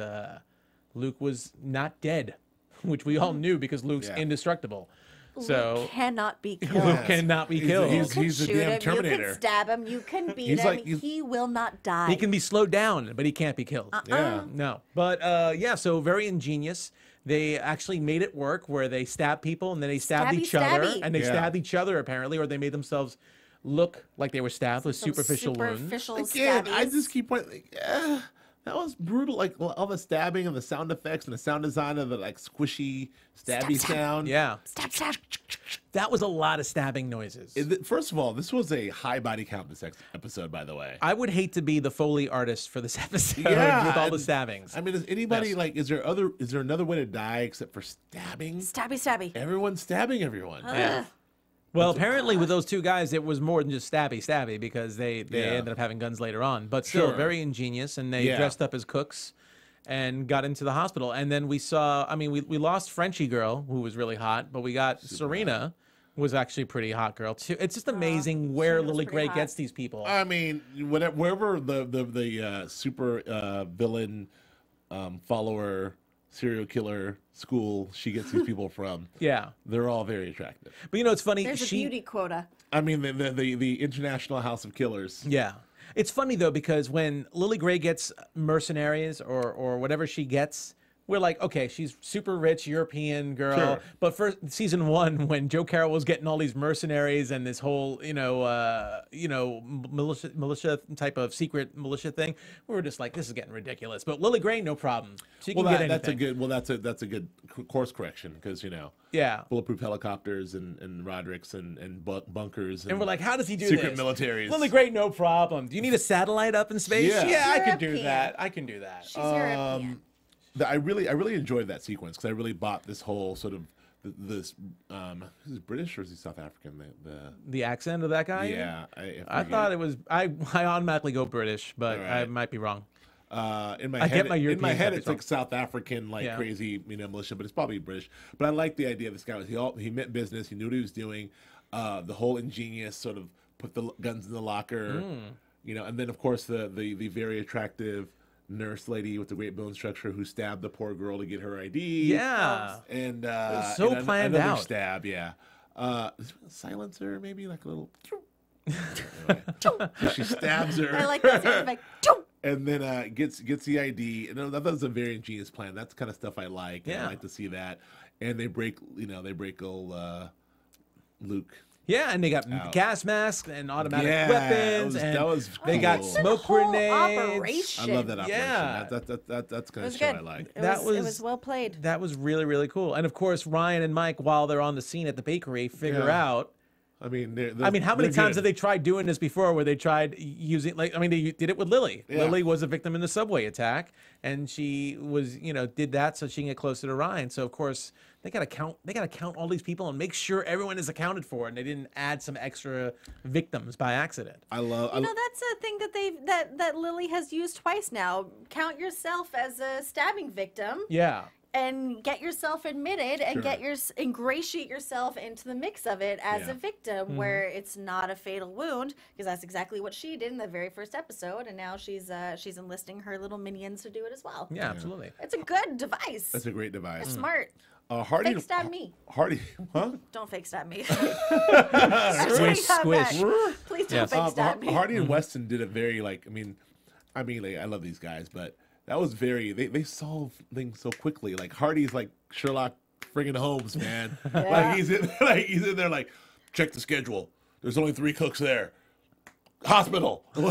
not dead, which we all knew because Luke's indestructible. Luke cannot be killed. Luke cannot be killed. He's a damn Terminator. You can stab him. You can beat him. He will not die. He can be slowed down, but he can't be killed. Yeah. No. But yeah, so very ingenious. They actually made it work where they stabbed people and then they stabbed each other. And they stabbed each other apparently, or they made themselves look like they were stabbed with superficial wounds. Again, I just keep pointing. That was brutal. Like all the stabbing and the sound effects and the sound design of the like squishy stabby sound. Yeah. Stab, stab. That was a lot of stabbing noises. First of all, this was a high body count this episode, by the way. I would hate to be the Foley artist for this episode Yeah, with all the stabbings. I mean, is anybody like? Is there another way to die except for stabbing? Stabby, stabby. Everyone's stabbing everyone. Yeah. Well, apparently with those two guys, it was more than just stabby because they ended up having guns later on. But still, very ingenious, and they dressed up as cooks and got into the hospital. And then we saw, I mean, we lost Frenchie girl, who was really hot, but we got Serena, who was actually a pretty hot girl, too. It's just amazing where Lily Gray gets these people. I mean, wherever the super villain follower serial killer school she gets these people from, they're all very attractive. But you know, it's funny. There's a beauty quota. I mean, the International House of Killers. Yeah. It's funny, though, because when Lily Gray gets mercenaries or whatever she gets, we're like, okay, she's super rich European girl. Sure. But for season 1, when Joe Carroll was getting all these mercenaries and this whole, militia type of secret militia thing, we were just like, this is getting ridiculous. But Lily Gray, no problem. She can get anything. That's a good course correction because bulletproof helicopters and Roderick's and bunkers and we're like, how does he do secret this? militaries? Lily Gray, no problem. Do you need a satellite up in space? Yeah, I can do that. I can do that. She's European. I really enjoyed that sequence because I really bought this whole sort of this. Is he British or is he South African? The accent of that guy? Yeah, I thought it was. I automatically go British, but I might be wrong. In my head, it's like South African, crazy, militia, but it's probably British. But I like the idea. This guy he meant business. He knew what he was doing. The whole ingenious sort of put the guns in the locker, and then of course the very attractive nurse lady with the great bone structure who stabbed the poor girl to get her ID. Yeah, and it was so planned another out. Stab, yeah. Silencer, maybe like a little. She stabs her. I like that. It's like, and then gets the ID. And that was a very ingenious plan. That's the kind of stuff I like. Yeah, I like to see that. And they break old Luke. Yeah, and they got gas masks and automatic weapons, they got smoke grenades. Operation. I love that operation. Yeah. That's kind of show I like. It was well played. That was really, really cool. And of course, Ryan and Mike, while they're on the scene at the bakery, figure out I mean, how many times have they tried doing this before where they tried using, like, I mean, they did it with Lily. Yeah. Lily was a victim in the subway attack, and she was, did that so she can get closer to Ryan. So, of course, they got to count all these people and make sure everyone is accounted for, and they didn't add some extra victims by accident. that's a thing that Lily has used twice now. Count yourself as a stabbing victim. Yeah. And get yourself admitted and ingratiate yourself into the mix of it as a victim, where it's not a fatal wound, because that's exactly what she did in the very first episode, and now she's enlisting her little minions to do it as well. Yeah, absolutely. It's a good device. That's a great device. It's smart. Hardy, fake stab me. Hardy, huh? Don't fake stab me. Squish, squish. Please don't fake stab me. Hardy and Weston did it very I love these guys, but that was very, they solve things so quickly. Like Hardy's like Sherlock friggin' Holmes, man. Like he's in there like, check the schedule. There's only 3 cooks there. Hospital. I'm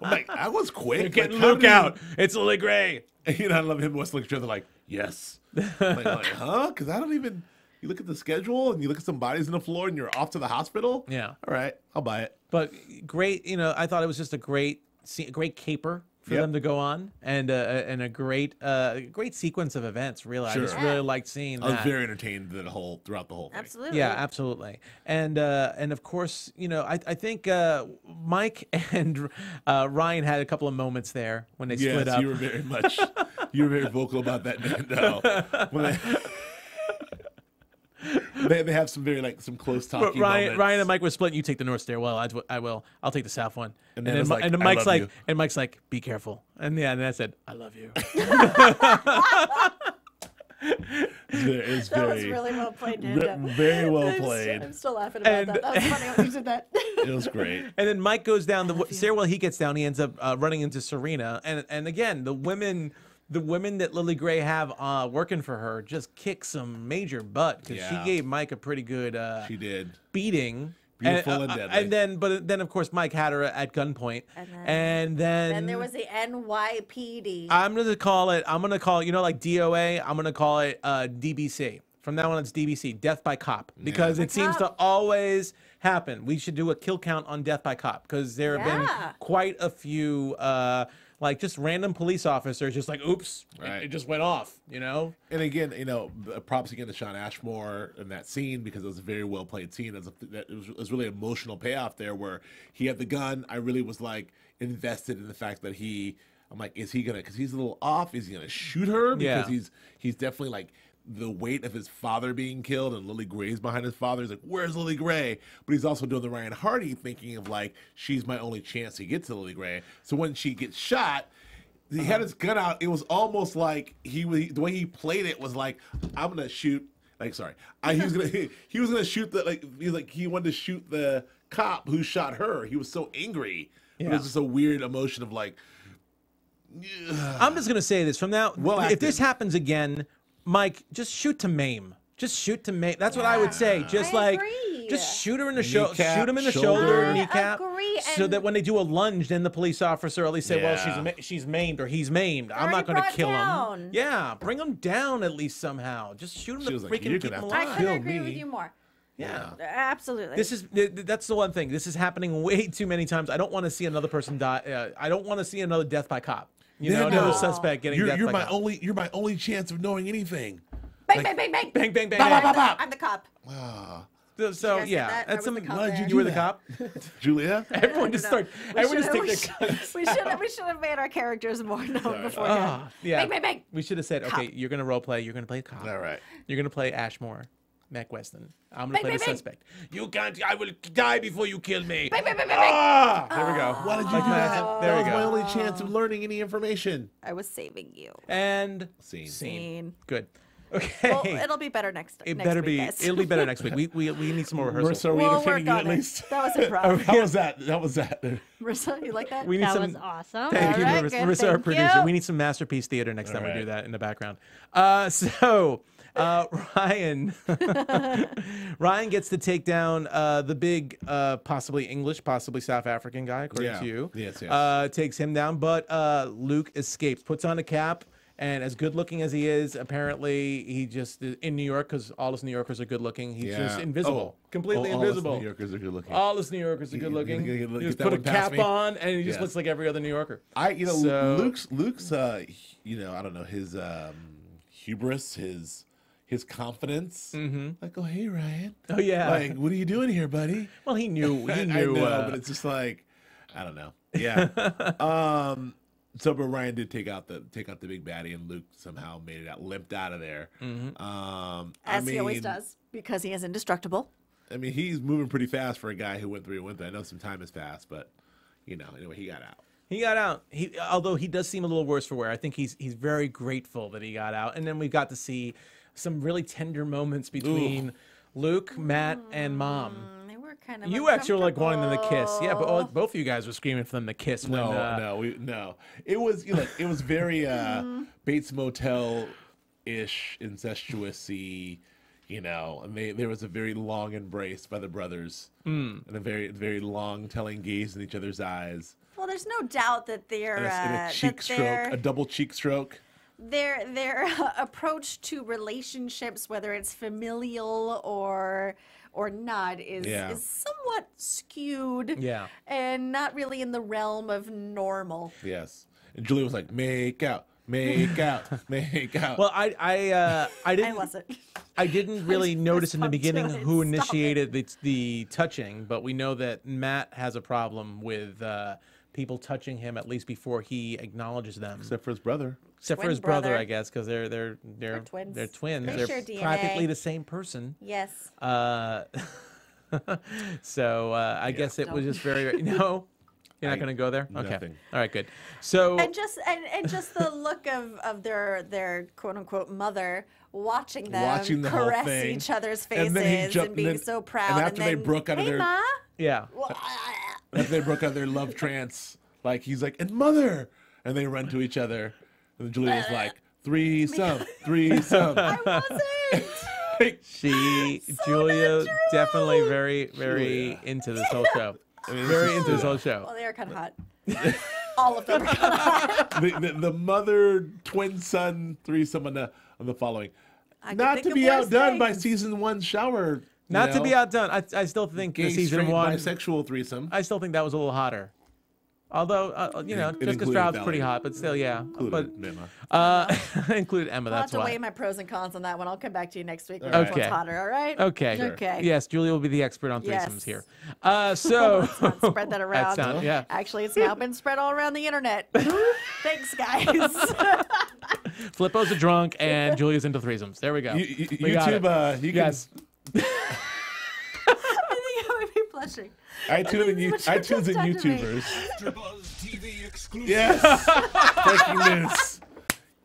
like, that was quick. You're getting Luke out. It's Lily Gray. I love him and Weston look at each other like, yes. like, huh? Because I don't even, you look at the schedule and you look at some bodies on the floor and you're off to the hospital. Yeah. All right, I'll buy it. But great, I thought it was just a great caper for them to go on, and a great sequence of events. Really, Sure. I just really liked seeing that. I was very entertained throughout the whole thing. Absolutely. Yeah, absolutely. And of course, I think Mike and Ryan had a couple of moments there when they split up. You were very vocal about that, Nando. When they have some some close talking moments. Ryan and Mike were splitting. You take the north stairwell. I will. I'll take the south one. And then Nando's like, and then "I Mike's love like, you." and Mike's like, be careful. And and I said, I love you. It's That was really well played, Nando. Very well played. I'm still laughing about that. That was funny when you did that. It was great. And then Mike goes down the stairwell. He gets down. He ends up running into Serena. And again, the women that Lily Gray have working for her just kick some major butt, because she gave Mike a pretty good She did. beating. Beautiful and deadly. But then of course Mike had her at gunpoint, and then there was the NYPD. I'm gonna call it like DOA. I'm gonna call it DBC. From now on, it's DBC, death by cop, because it seems to always happen. We should do a kill count on death by cop, because there have been quite a few. Just random police officers, just like, oops, it just went off, And again, props again to Sean Ashmore in that scene, because it was a very well played scene. It was really an emotional payoff there, where he had the gun. I really was invested in the fact that I'm like, is he gonna? Because he's a little off. Is he gonna shoot her? Because he's definitely the weight of his father being killed, and Lily Gray's behind his father. He's like, where's Lily Gray? But he's also doing the Ryan Hardy thinking of she's my only chance to get to Lily Gray. So when she gets shot, he had his gun out. It was almost like the way he played it was like, I'm gonna shoot. He was gonna shoot he wanted to shoot the cop who shot her. He was so angry. It was just a weird emotion of I'm just gonna say this from now. Well if acted. this happens again, Mike, just shoot to maim. Just shoot to maim. That's what I would say. Just agree. just shoot her in the shoulder, Kneecap, shoot him in the shoulder. shoulder, kneecap, agree, so and- that when they do a lunge, then the police officer at least say, Yeah. well, she's maimed or he's maimed. I'm not Already going to brought kill down. him. Yeah, bring him down at least somehow. Just shoot him She to was like, freaking "You're keep him gonna have to I alive. couldn't kill agree me. with you more. Yeah. Absolutely. That's the one thing. This is happening way too many times. I don't want to see another person die. I don't want to see another death by cop. Another suspect getting death by cop. You're my only chance of knowing anything. bang, bang, bang, bang. Bang, bang, bang, I'm bang. the- I'm the cop. So guys get yeah, that? I that's was the some. cop there. You were the cop. Julia? Everyone just start. Everyone just take their guns. We should have made our characters more known beforehand. Yeah. Bang, bang, bang. We should have said, Cop. okay, you're gonna role play. You're gonna play a cop. All right. You're gonna play Ashmore, Mac Weston. I'm gonna Bang, play the bang, bang. suspect. You can't. I will die before you kill me. Bang, bang, bang, bang, bang. There we go. Why did you Like do that. that? There That we was my go. only chance of learning any information. I was saving you. And Scene. Good. Okay. Well, it'll be better next It next better week, be. guys. It'll be better next week. We need some more rehearsal. Marissa, are we We'll entertaining work you on at it. least? That was improv. How was that? That was that. Marissa, you like that? We need That some. was awesome. Thank you, All right, Marissa. good. Marissa, our Thank producer. you. We need some Masterpiece Theater next time we do right. that in the background. Ryan Ryan gets to take down the big, possibly English, possibly South African guy, according to you. Yes. Takes him down, but Luke escapes, puts on a cap, And as good looking as he is, apparently he just in New York, because all us New Yorkers are good looking. He's just invisible, completely invisible. All us New Yorkers are good looking. All us New Yorkers are good looking. He just put a cap on, and he just looks like every other New Yorker. Luke's, I don't know, his hubris, his confidence. Like, oh, hey, Ryan. Oh yeah. Like, what are you doing here, buddy? Well, he knew. He knew. I know, but it's just like, I don't know. Yeah. So, but Ryan did take out the big baddie, and Luke somehow made it out, limped out of there. As he always does, because he is indestructible. I mean, he's moving pretty fast for a guy who went through. I know some time has passed, but anyway, he got out. He got out. Although he does seem a little worse for wear. I think he's very grateful that he got out. And then we got to see some really tender moments between Luke, Matt, and Mom. They were kind of. You actually were like wanting them to kiss. Yeah, but both of you guys were screaming for them to kiss. No. It was it was very Bates Motel-ish, incestuous-y. And there was a very long embrace by the brothers, and a very, very long telling gaze in each other's eyes. Well, there's no doubt that they're a double cheek stroke. Their approach to relationships, whether it's familial or not, is somewhat skewed. Yeah. And not really in the realm of normal. Yes. And Julia was like, make out. Make out, make out. Well, I didn't really notice in the beginning who initiated the touching, but we know that Matt has a problem with people touching him, at least before he acknowledges them. Except for his brother. Except for his brother, I guess, because they're twins. They're twins. They They're share DNA. practically the same person. Yes. So I guess it was just very no. You're not going to go there? Okay. Nothing. All right, good. So and just the look of their quote unquote mother watching them the caress whole thing. each other's faces and being so proud. And after they broke out of their Ma? yeah. After they broke out of their love trance, like he's like, and mother, and they run to each other, and then Julia was like, threesome. I wasn't. Julia definitely very into this whole show. Very into this whole show. Well, they are kind of hot. All of them are kind of hot. The mother, twin son, threesome on the following. Not to be outdone by season 1 shower. Not to be outdone. I still think Gay, season 1 bisexual threesome. I still think that was a little hotter. Although Jessica Stroud's pretty hot, but still, yeah. Included Emma. Included Emma. I'll That's have to why. weigh my pros and cons on that one. I'll come back to you next week. Okay. Which one's hotter? All right. Okay. Sure. Okay. Yes, Julia will be the expert on threesomes Yes. here. So Spread that around. yeah. Actually, it's now been spread all around the internet. Thanks, guys. Flippo's a drunk and Julia's into threesomes. There we go. We got it. YouTube. You Yes. I think I would be blushing. iTunes and YouTubers. AfterBuzz TV exclusive. Yes. Breaking news.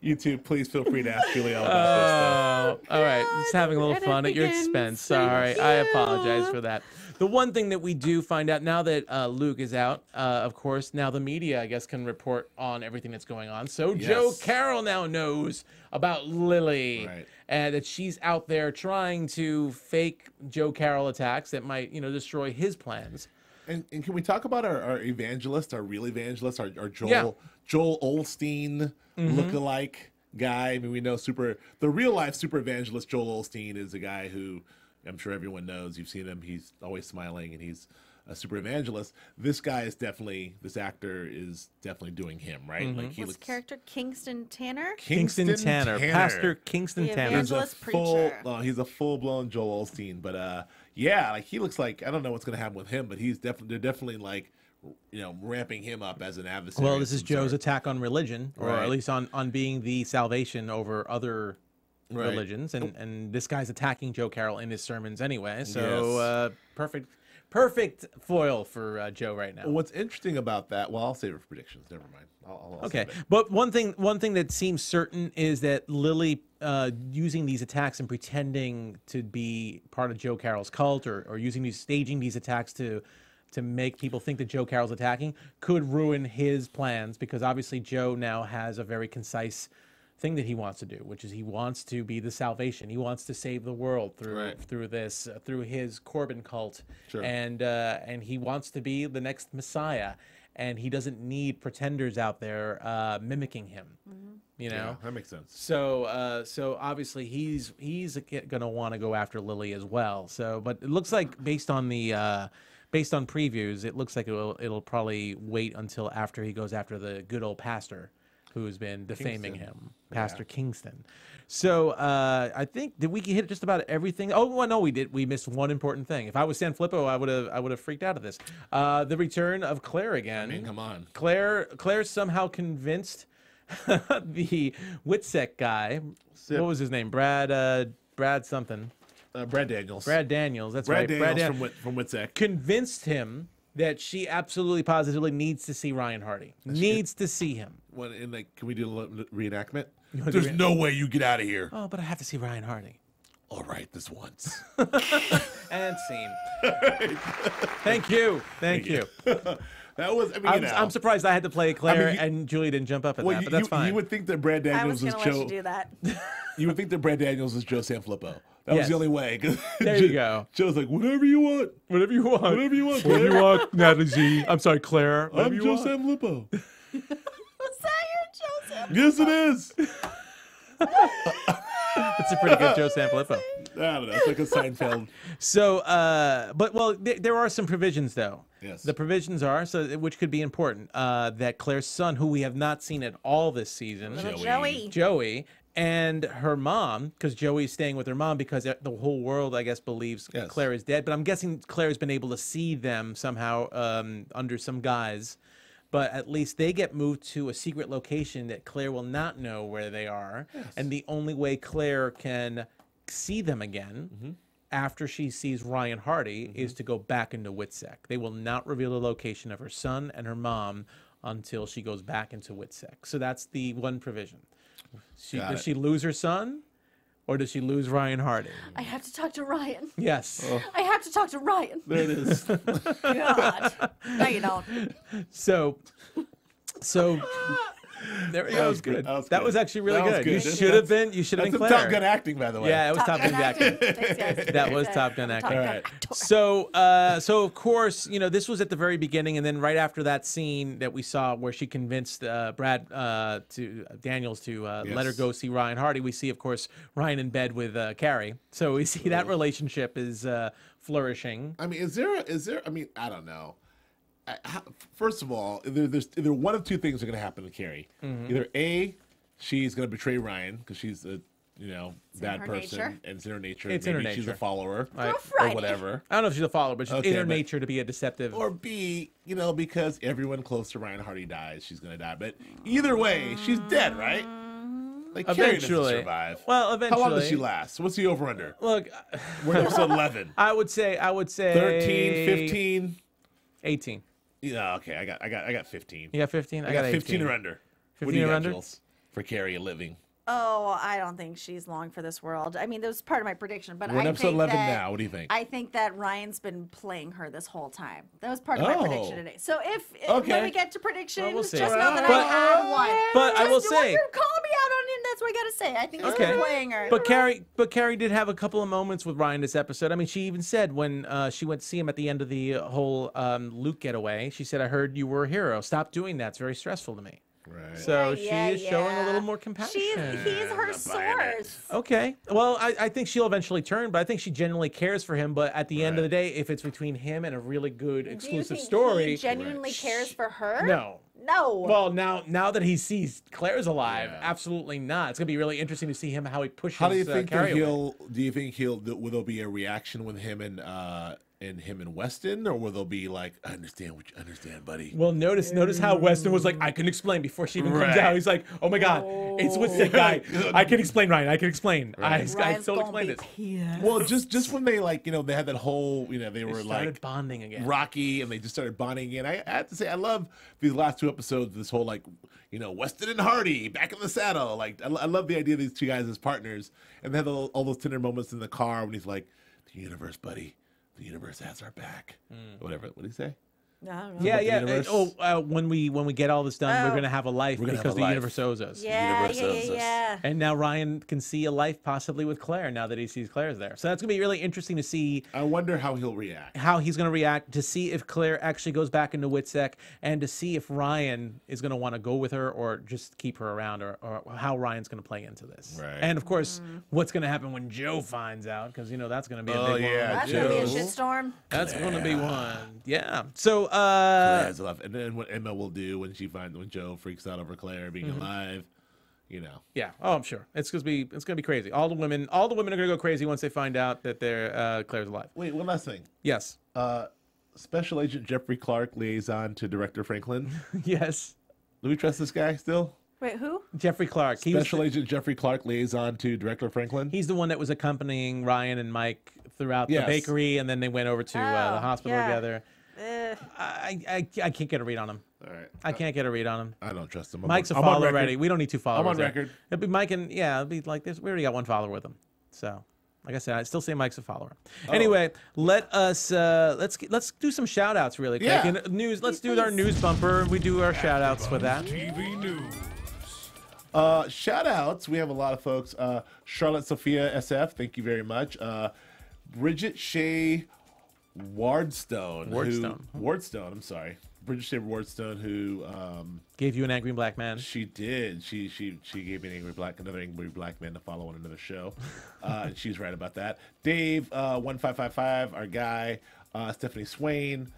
YouTube, please feel free to ask Julia all about this stuff. All right, just having a little And fun it at your begins. expense. Thank Sorry, I you. apologize for that. The one thing that we do find out now that Luke is out, of course, now the media, I guess, can report on everything that's going on. So Joe Carroll now knows about Lily, and that she's out there trying to fake Joe Carroll attacks that might, destroy his plans. And can we talk about our evangelist, our real evangelist, our Joel Olstein lookalike guy? I mean, we know the real life super evangelist Joel Olstein is a guy who I'm sure everyone knows. You've seen him. He's always smiling, and he's a super evangelist. This actor is definitely doing him, right? Like What's character? Kingston Tanner? Kingston Tanner. Pastor Kingston The Tanner. evangelist preacher. He's a full-blown Joel Olstein. But like he looks like, I don't know what's going to happen with him, but they're definitely like, ramping him up as an adversary. Well, this is Joe's attack on religion, or Right. at least on being the salvation over other Right. religions, and this guy's attacking Joe Carroll in his sermons anyway. So perfect foil for Joe right now. What's interesting about that? Well, I'll save it for predictions. Never mind. I'll Okay, save it. but one thing that seems certain is that Lily using these attacks and pretending to be part of Joe Carroll's cult, or staging these attacks to make people think that Joe Carroll's attacking, could ruin his plans, because obviously Joe now has a very concise thing that he wants to do, which is he wants to be the salvation. He wants to save the world through his Korban cult, Sure. and he wants to be the next Messiah. and he doesn't need pretenders out there mimicking him. You know, Yeah, that makes sense. so so obviously he's gonna want to go after Lily as well. So, but it looks like based on previews, it looks like it'll probably wait until after he goes after the good old pastor who's been defaming him, Pastor Kingston. So I think did we hit just about everything? Oh well, no, we did. We missed one important thing. If I was Sanfilippo, I would have freaked out at this. The return of Claire again. I mean, come on. Claire somehow convinced the Witsec guy. Sip. What was his name? Brad something. Brad Daniels. Brad Daniels. That's Brad right. Daniels from Witsec. Convinced him that she absolutely positively needs to see Ryan Hardy. Needs to see him. Can we do a reenactment? wanna do There's re- no way you get out of here. Oh, but I have to see Ryan Hardy. All right, this once. And scene. Thank you. Thank you. That was. I mean, I'm surprised I had to play Claire I mean, and Julie didn't jump up at well, that, but that's fine. You would think that Brad I was Daniels going was to let Joe. you do that. You would think that Brad Daniels was Joe Sanfilippo. That was Yes. the only way. 'Cause There you go. Joe's like, whatever you want. Whatever you want. Whatever you want, Whatever you Claire. want, Natalie Z. I'm sorry, Claire. Whatever I'm you Joe want. Sanfilippo. Was that your Joseph? Yes, it is. It's a pretty good Joe Sanfilippo. I don't know. It's like a Seinfeld. So, there are some provisions, though. Yes. The provisions are, which could be important, that Claire's son, who we have not seen at all this season, Little Joey. Joey, and her mom, because Joey's staying with her mom because the whole world, I guess, believes Yes. Claire is dead. But I'm guessing Claire's been able to see them somehow under some guise. But at least they get moved to a secret location that Claire will not know where they are. Yes. And the only way Claire can see them again after she sees Ryan Hardy is to go back into Witsec. They will not reveal the location of her son and her mom until she goes back into Witsec. So that's the one provision. Does she lose her son, or does she lose Ryan Hardy? I have to talk to Ryan. Yes. I have to talk to Ryan. There it is. God. No, you don't. So there that was good. That was actually really That was good. good. You should have been. You should have That's been some Claire. Top Gun acting, by the way. Yeah, it was Top Gun acting. Thanks, guys. That was Thanks, Top Gun acting. All right. So of course, this was at the very beginning, and then right after that scene that we saw where she convinced Daniels to let her go see Ryan Hardy, we see, of course, Ryan in bed with Carrie. So we see that relationship is flourishing. I mean, is there? I mean, I don't know. First of all, there's either one of two things are going to happen to Carrie. Either A, she's going to betray Ryan because she's a bad her person, nature. and it's in her nature. It's in her Maybe she's a nature. follower Girl or Friday. whatever. I don't know if she's a follower, but she's Okay, in her but- nature to be a deceptive. Or B, because everyone close to Ryan Hardy dies, she's going to die. But either way, she's dead, right? Like Carrie doesn't Eventually. survive. Well, How eventually. long does she last? What's the over under? Look, We're in episode 11. I would say 13, 15. 18. Yeah, okay. I got 15. You got 15? I got 15 18. or under. 15 What do you or got, under? Jules, for Carrie a living? Oh, I don't think she's long for this world. I mean, that was part of my prediction, but We're in I episode think 11 that, now. What do you think? I think that Ryan's been playing her this whole time. That was part of my Oh. prediction today. So Okay. when we get to predictions, Well, we'll see. just know that But- I had one. but I will Just know say- you're calling me out on it. That's what I gotta say. I think he's Okay. been playing her. But Carrie did have a couple of moments with Ryan this episode. I mean, she even said when she went to see him at the end of the whole Luke getaway, she said, "I heard you were a hero. Stop doing that. It's very stressful to me." Right. So Yeah, she is showing a little more He's compassion. her I'm buying it. source. Okay. Well, I think she'll eventually turn, but I think she genuinely cares for him. But at the end of the day, if it's between him and a really good Do you exclusive think story, he genuinely cares for her? no. No. Well, now that he sees Claire's alive, Yeah. absolutely not. It's gonna be really interesting to see how he pushes. How do you think that Carrie away. will there be a reaction with him and Weston, or will there be like, I understand, buddy? Well, notice how Weston was like, I can explain before she even comes Right. out. He's like, oh my God, it's what's that guy? I can explain, Ryan. I can explain. I Ryan's still gonna explain be this. pissed. Well, just when they they had that whole, they were Started like bonding again. Rocky, and they just started bonding again. I have to say, I love these last two episodes. This whole Weston and Hardy back in the saddle. Like I love the idea of these two guys as partners, and they have all those tender moments in the car when he's like, "The universe, buddy, the universe has our back." Whatever. What did he say? I don't know. Yeah, the yeah. universe? When we get all this done, we're Oh. gonna have a life We're gonna because have a the life. universe owes us. Yeah, universe yeah, owes us. yeah. And now Ryan can see a life possibly with Claire now that he sees Claire's there. So that's gonna be really interesting to see I wonder how he'll react. how he's going to react, to see if Claire actually goes back into WITSEC, and to see if Ryan is going to want to go with her or just keep her around, or how Ryan's going to play into this. Right. And of course, what's going to happen when Joe finds out, because that's going to be a Oh, big yeah, one. That's gonna be a Joe. shitstorm. That's going to be one. Yeah. So Claire's alive. And then what Emma will do when Joe freaks out over Claire being alive, yeah. Oh, I'm sure it's going to be crazy. All the women are going to go crazy once they find out that they're Claire's alive. Wait, one last thing. Yes. Special Agent Jeffrey Clark, liaison to Director Franklin. Yes. Do we trust this guy still? Wait, who? Jeffrey Clark. He was Special Agent Jeffrey Clark, liaison to Director Franklin. He's the one that was accompanying Ryan and Mike throughout the Yes. bakery, and then they went over to the hospital yeah. together. Ugh. I can't get a read on him. All right. I can't get a read on him. I don't trust him. Mike's a I'm on follower record. already. We don't need 2 followers. I'm on there. record. It'll be Mike and it'll be like this. We already got 1 follower with him. So, like I said, I still say Mike's a follower. Oh. Anyway, let us let's do some shout outs really quick. Yeah. And news. Let's do our news bumper. We do our shout outs for that. TV News. Shout outs. We have a lot of folks. Charlotte Sophia SF, thank you very much. Bridget Shea Wardstone. Wardstone, I'm sorry. Bridget Shea Wardstone, who Gave you an angry black man. she did. She gave me another angry black man to follow on another show. And she's right about that. Dave 1555, our guy, Stephanie Swain,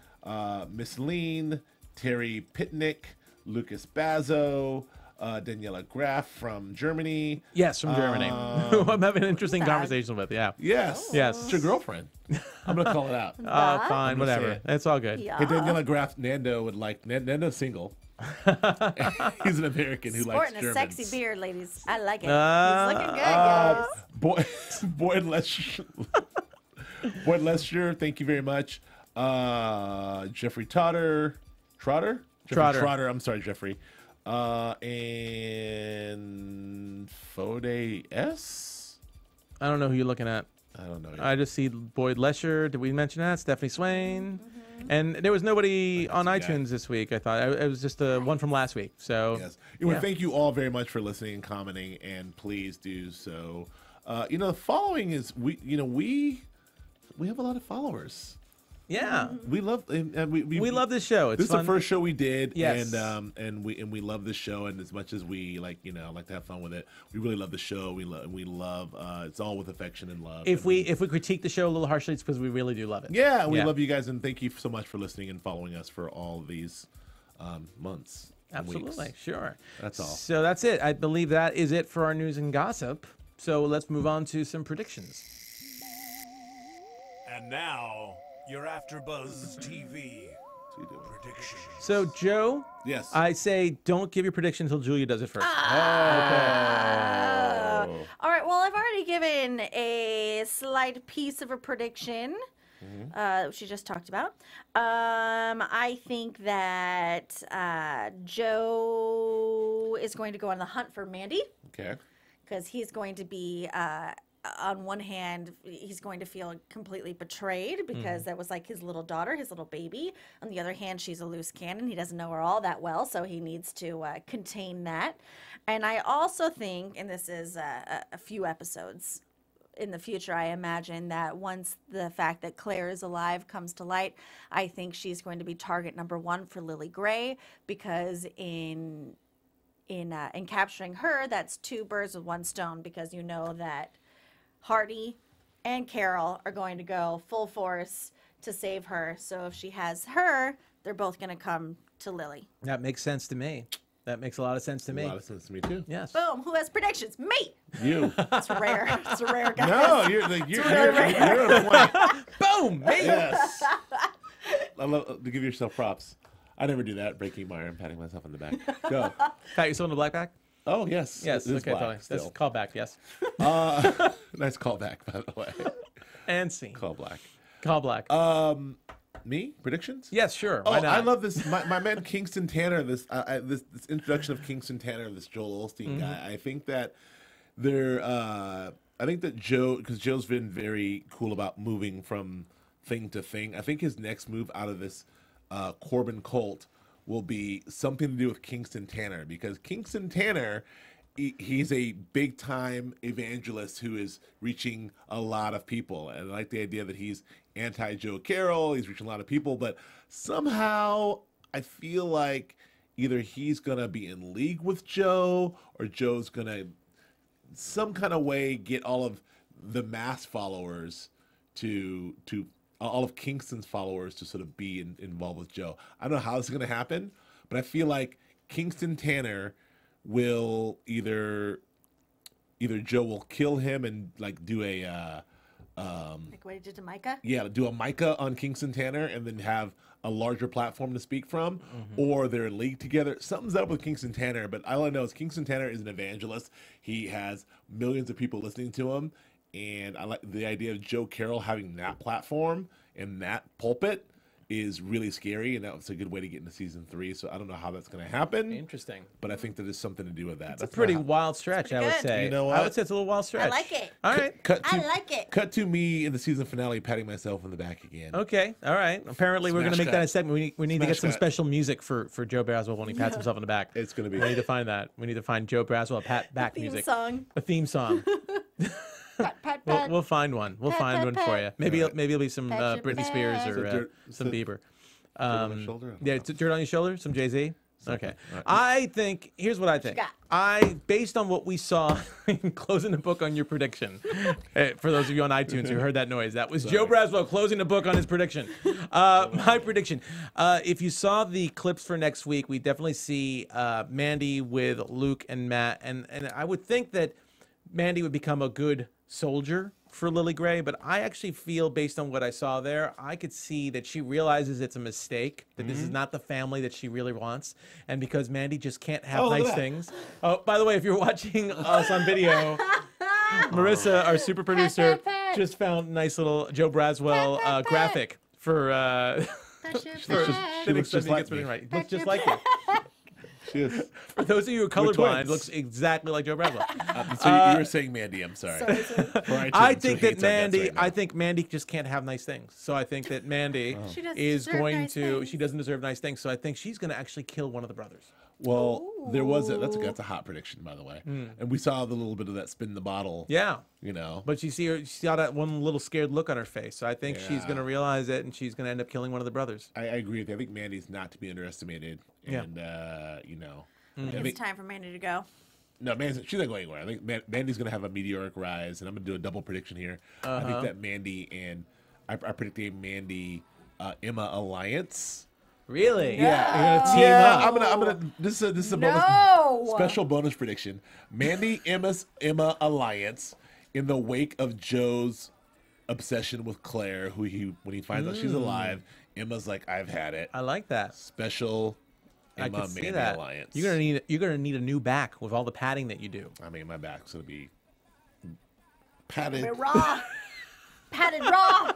Miss Lean, Terry Pitnick, Lucas Bazo, Daniela Graf from Germany. Yes, from Germany. Who I'm having an interesting conversation with. Yeah. Yes. Yes. It's your girlfriend. I'm going to call it out. Fine, I'm gonna say whatever. it. It's all good. Yeah. Hey, Daniela Graf, Nando would like. Nando's single. He's an American who likes Sporting a Germans. sexy beard, ladies. I like it. He's looking good, guys. Boyd Lester, thank you very much. Jeffrey Trotter. Jeffrey Trotter. I'm sorry, Jeffrey. And Fode S. I don't know who you're looking at. I don't know. I just see Boyd Lesher. Did we mention that? Stephanie Swain. And there was nobody on a guy. iTunes this week. I thought it was just one from last week. So Yes. Anyway, thank you all very much for listening and commenting, and please do so. The following is we have a lot of followers. yeah, We love and we love this show. It's This is fun. the first show we did, Yes. and we love this show, and as much as we like to have fun with it, we really love the show. We love it's all with affection and love. If and we critique the show a little harshly, it's because we really do love it. yeah, we Yeah. love you guys, and thank you so much for listening and following us for all these months. And Absolutely, weeks. sure. That's all. So that's it. I believe that is it for our news and gossip. So let's move on to some predictions. And now, your AfterBuzz TV predictions. So Joe, Yes. I say don't give your prediction until Julia does it first. All right. Well, I've already given a slight piece of a prediction. She just talked about. I think that Joe is going to go on the hunt for Mandy Okay. because he's going to be. On one hand, he's going to feel completely betrayed because that was like his little daughter, his little baby. On the other hand, she's a loose cannon. He doesn't know her all that well, so he needs to contain that. And I also think, and this is a few episodes in the future, I imagine that once the fact that Claire is alive comes to light, I think she's going to be target number 1 for Lily Gray because in capturing her, that's 2 birds with 1 stone because you know that Hardy and Carol are going to go full force to save her. So if she has her, they're both going to come to Lily. That makes sense to me. That makes a lot of sense to A me. lot of sense to me too. Yes. Boom. Who has predictions? Me. You. It's rare. It's rare, guys. No, you're on point. Boom. Me. Yes. I love to give yourself props. I never do that, breaking my arm, patting myself on the back. Go. Pat yourself in the black bag? Oh, yes. Yes. It is Okay. black Totally. That's still. call back. Yes. Nice callback, by the way. And scene. Call black. Call black. Me? Predictions? Yes. Sure. Oh, Why not? I love this. My man Kingston Tanner. This introduction of Kingston Tanner, this Joel Osteen guy. I think that I think that Joe, because Joe's been very cool about moving from thing to thing. I think his next move out of this Korban cult will be something to do with Kingston Tanner, because Kingston Tanner, he's a big time evangelist who is reaching a lot of people. And I like the idea that he's anti Joe Carroll, he's reaching a lot of people, but somehow I feel like either he's going to be in league with Joe, or Joe's going to some kind of way get all of the mass followers to all of Kingston's followers to sort of be involved with Joe. I don't know how this is going to happen, but I feel like Kingston Tanner will either Joe will kill him and like do a Like what he did to Micah? yeah, do a Micah on Kingston Tanner and then have a larger platform to speak from, or they're in league together. Something's up with Kingston Tanner, but all I know is Kingston Tanner is an evangelist. He has millions of people listening to him, and I like the idea of Joe Carroll having that platform and that pulpit is really scary, and that was a good way to get into season 3. So I don't know how that's going to happen. Interesting. But I think that there's something to do with that. It's a pretty wild stretch, I would good. say. You know what? I would say it's a little wild stretch. I like it. All right. I like it. Cut to me in the season finale patting myself on the back again. Okay. All right. Apparently, we're going to Smash make that a cut. segment. We need to get Smash some cut. special music for Joe Braswell when he pats himself on the back. It's going to be. We need to find that. We need to find Joe Braswell back Theme music. song. A theme song. Pat, pat, pat. We'll find one. We'll Pat, find pat, one for pat. you. Maybe it'll be some Pat your Britney Spears pants. or some Bieber. on my shoulder? I don't Yeah, know. dirt on your shoulder. Some Jay-Z. Okay. Right. I think here's what I think. got? Based on what we saw in closing the book on your prediction, for those of you on iTunes who heard that noise, that was Joe Braswell closing the book on his prediction. My prediction: if you saw the clips for next week, we definitely see Mandy with Luke and Matt, and I would think that Mandy would become a good soldier for Lily Gray, but I actually feel, based on what I saw there, I could see that she realizes it's a mistake, that this is not the family that she really wants, and because Mandy just can't have Oh, look at nice that. things. Oh, by the way, if you're watching us on video, Marissa, our super producer, just found a nice little Joe Braswell graphic for She looks just like me. right. Looks just like you. She is. For those of you who are We're colorblind, twins. looks exactly like Joe Braswell. So you were saying Mandy? I'm sorry. Sorry. For iTunes, I who think that hates our guests Mandy. right now. I think Mandy just can't have nice things. So I think that Mandy She doesn't is deserve going nice to. things. She doesn't deserve nice things. So I think she's going to actually kill one of the brothers. Well, there was that's a hot prediction, by the way. And we saw the little bit of that spin the bottle. Yeah. You know. But you saw that one little scared look on her face. So I think she's Yeah. going to realize it, and she's going to end up killing one of the brothers. I agree with you. I think Mandy's not to be underestimated. Yeah. And you know. I It's think, time for Mandy to go. no, she's not going anywhere. I think Mandy's going to have a meteoric rise, and I'm going to do a double prediction here. I think that Mandy and I predict a Mandy Emma alliance. Really? Yeah, You're gonna team up. I'm gonna. This is a bonus, No! special bonus prediction. Mandy Emma alliance in the wake of Joe's obsession with Claire, who when he finds out she's alive, Emma's like, I've had it. I like that. Special I Emma can see Mandy that. alliance. You're gonna need a new back with all the padding that you do. I mean, my back's gonna be padded. We're raw. Padded raw.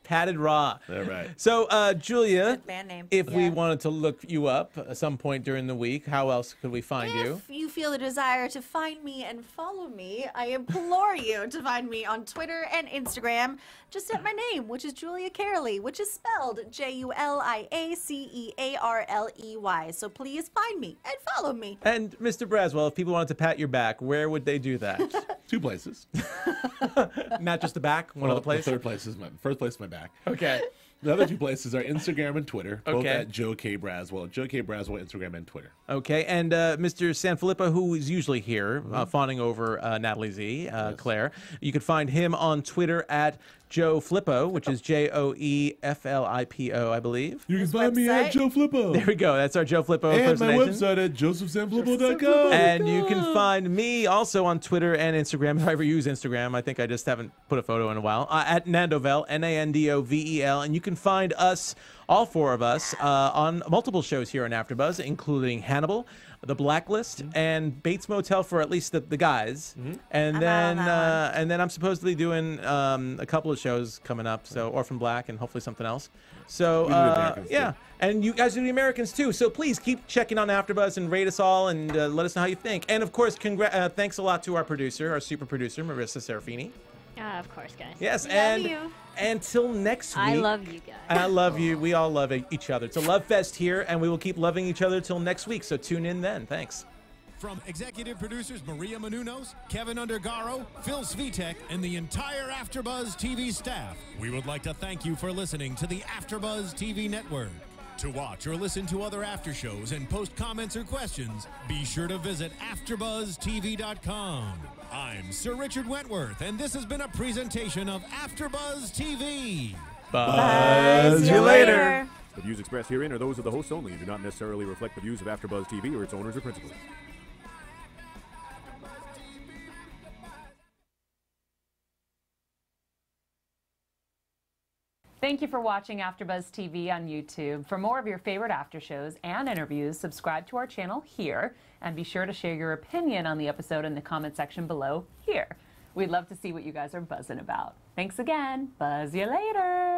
Padded raw. All right. So, Julia, Good band name. if we Yeah. wanted to look you up at some point during the week, how else could we find you? If you feel the desire to find me and follow me, I implore you to find me on Twitter and Instagram. Just at my name, which is Julia Cearley, which is spelled Juliacearley. So please find me and follow me. And Mr. Braswell, if people wanted to pat your back, where would they do that? 2 places. Not just the back, one other place? The third place is first place is my back. Okay. The other 2 places are Instagram and Twitter, both Okay. at Joe K. Braswell. Joe K. Braswell, Instagram and Twitter. Okay, and Mr. Sanfilippo, who is usually here, fawning over Natalie Z, Claire, you can find him on Twitter at Joe Flippo, which is JoeFlippo, I believe. You can find me at Joe Flippo. There we go. That's our Joe Flippo And my impersonation. website at josephsanflippo.com. And you can find me also on Twitter and Instagram, if I ever use Instagram. I think I just haven't put a photo in a while. At Nandovel, Nandovel. And you can find us, all 4 of us, on multiple shows here on AfterBuzz, including Hannibal, The Blacklist, and Bates Motel for at least the guys. And then out on that and then I'm supposed to be doing a couple of shows coming up. So Orphan Black and hopefully something else. So We do the Americans, yeah. too. And you guys are the Americans too, so please keep checking on AfterBuzz and rate us all and let us know how you think. And of course, thanks a lot to our producer, our super producer, Marissa Serafini. Of course, guys. Yes, Love and you. until next week. I love you guys. And I love you. We all love each other. It's a love fest here, and we will keep loving each other till next week. So tune in then. Thanks. From executive producers Maria Menounos, Kevin Undergaro, Phil Svitek, and the entire AfterBuzz TV staff, we would like to thank you for listening to the AfterBuzz TV network. To watch or listen to other after shows and post comments or questions, be sure to visit AfterBuzzTV.com. I'm Sir Richard Wentworth, and this has been a presentation of AfterBuzz TV. Buzz you later. The views expressed herein are those of the hosts only and do not necessarily reflect the views of AfterBuzz TV or its owners or principals. Thank you for watching AfterBuzz TV on YouTube. For more of your favorite after shows and interviews, subscribe to our channel here, and be sure to share your opinion on the episode in the comment section below here. We'd love to see what you guys are buzzing about. Thanks again. Buzz you later.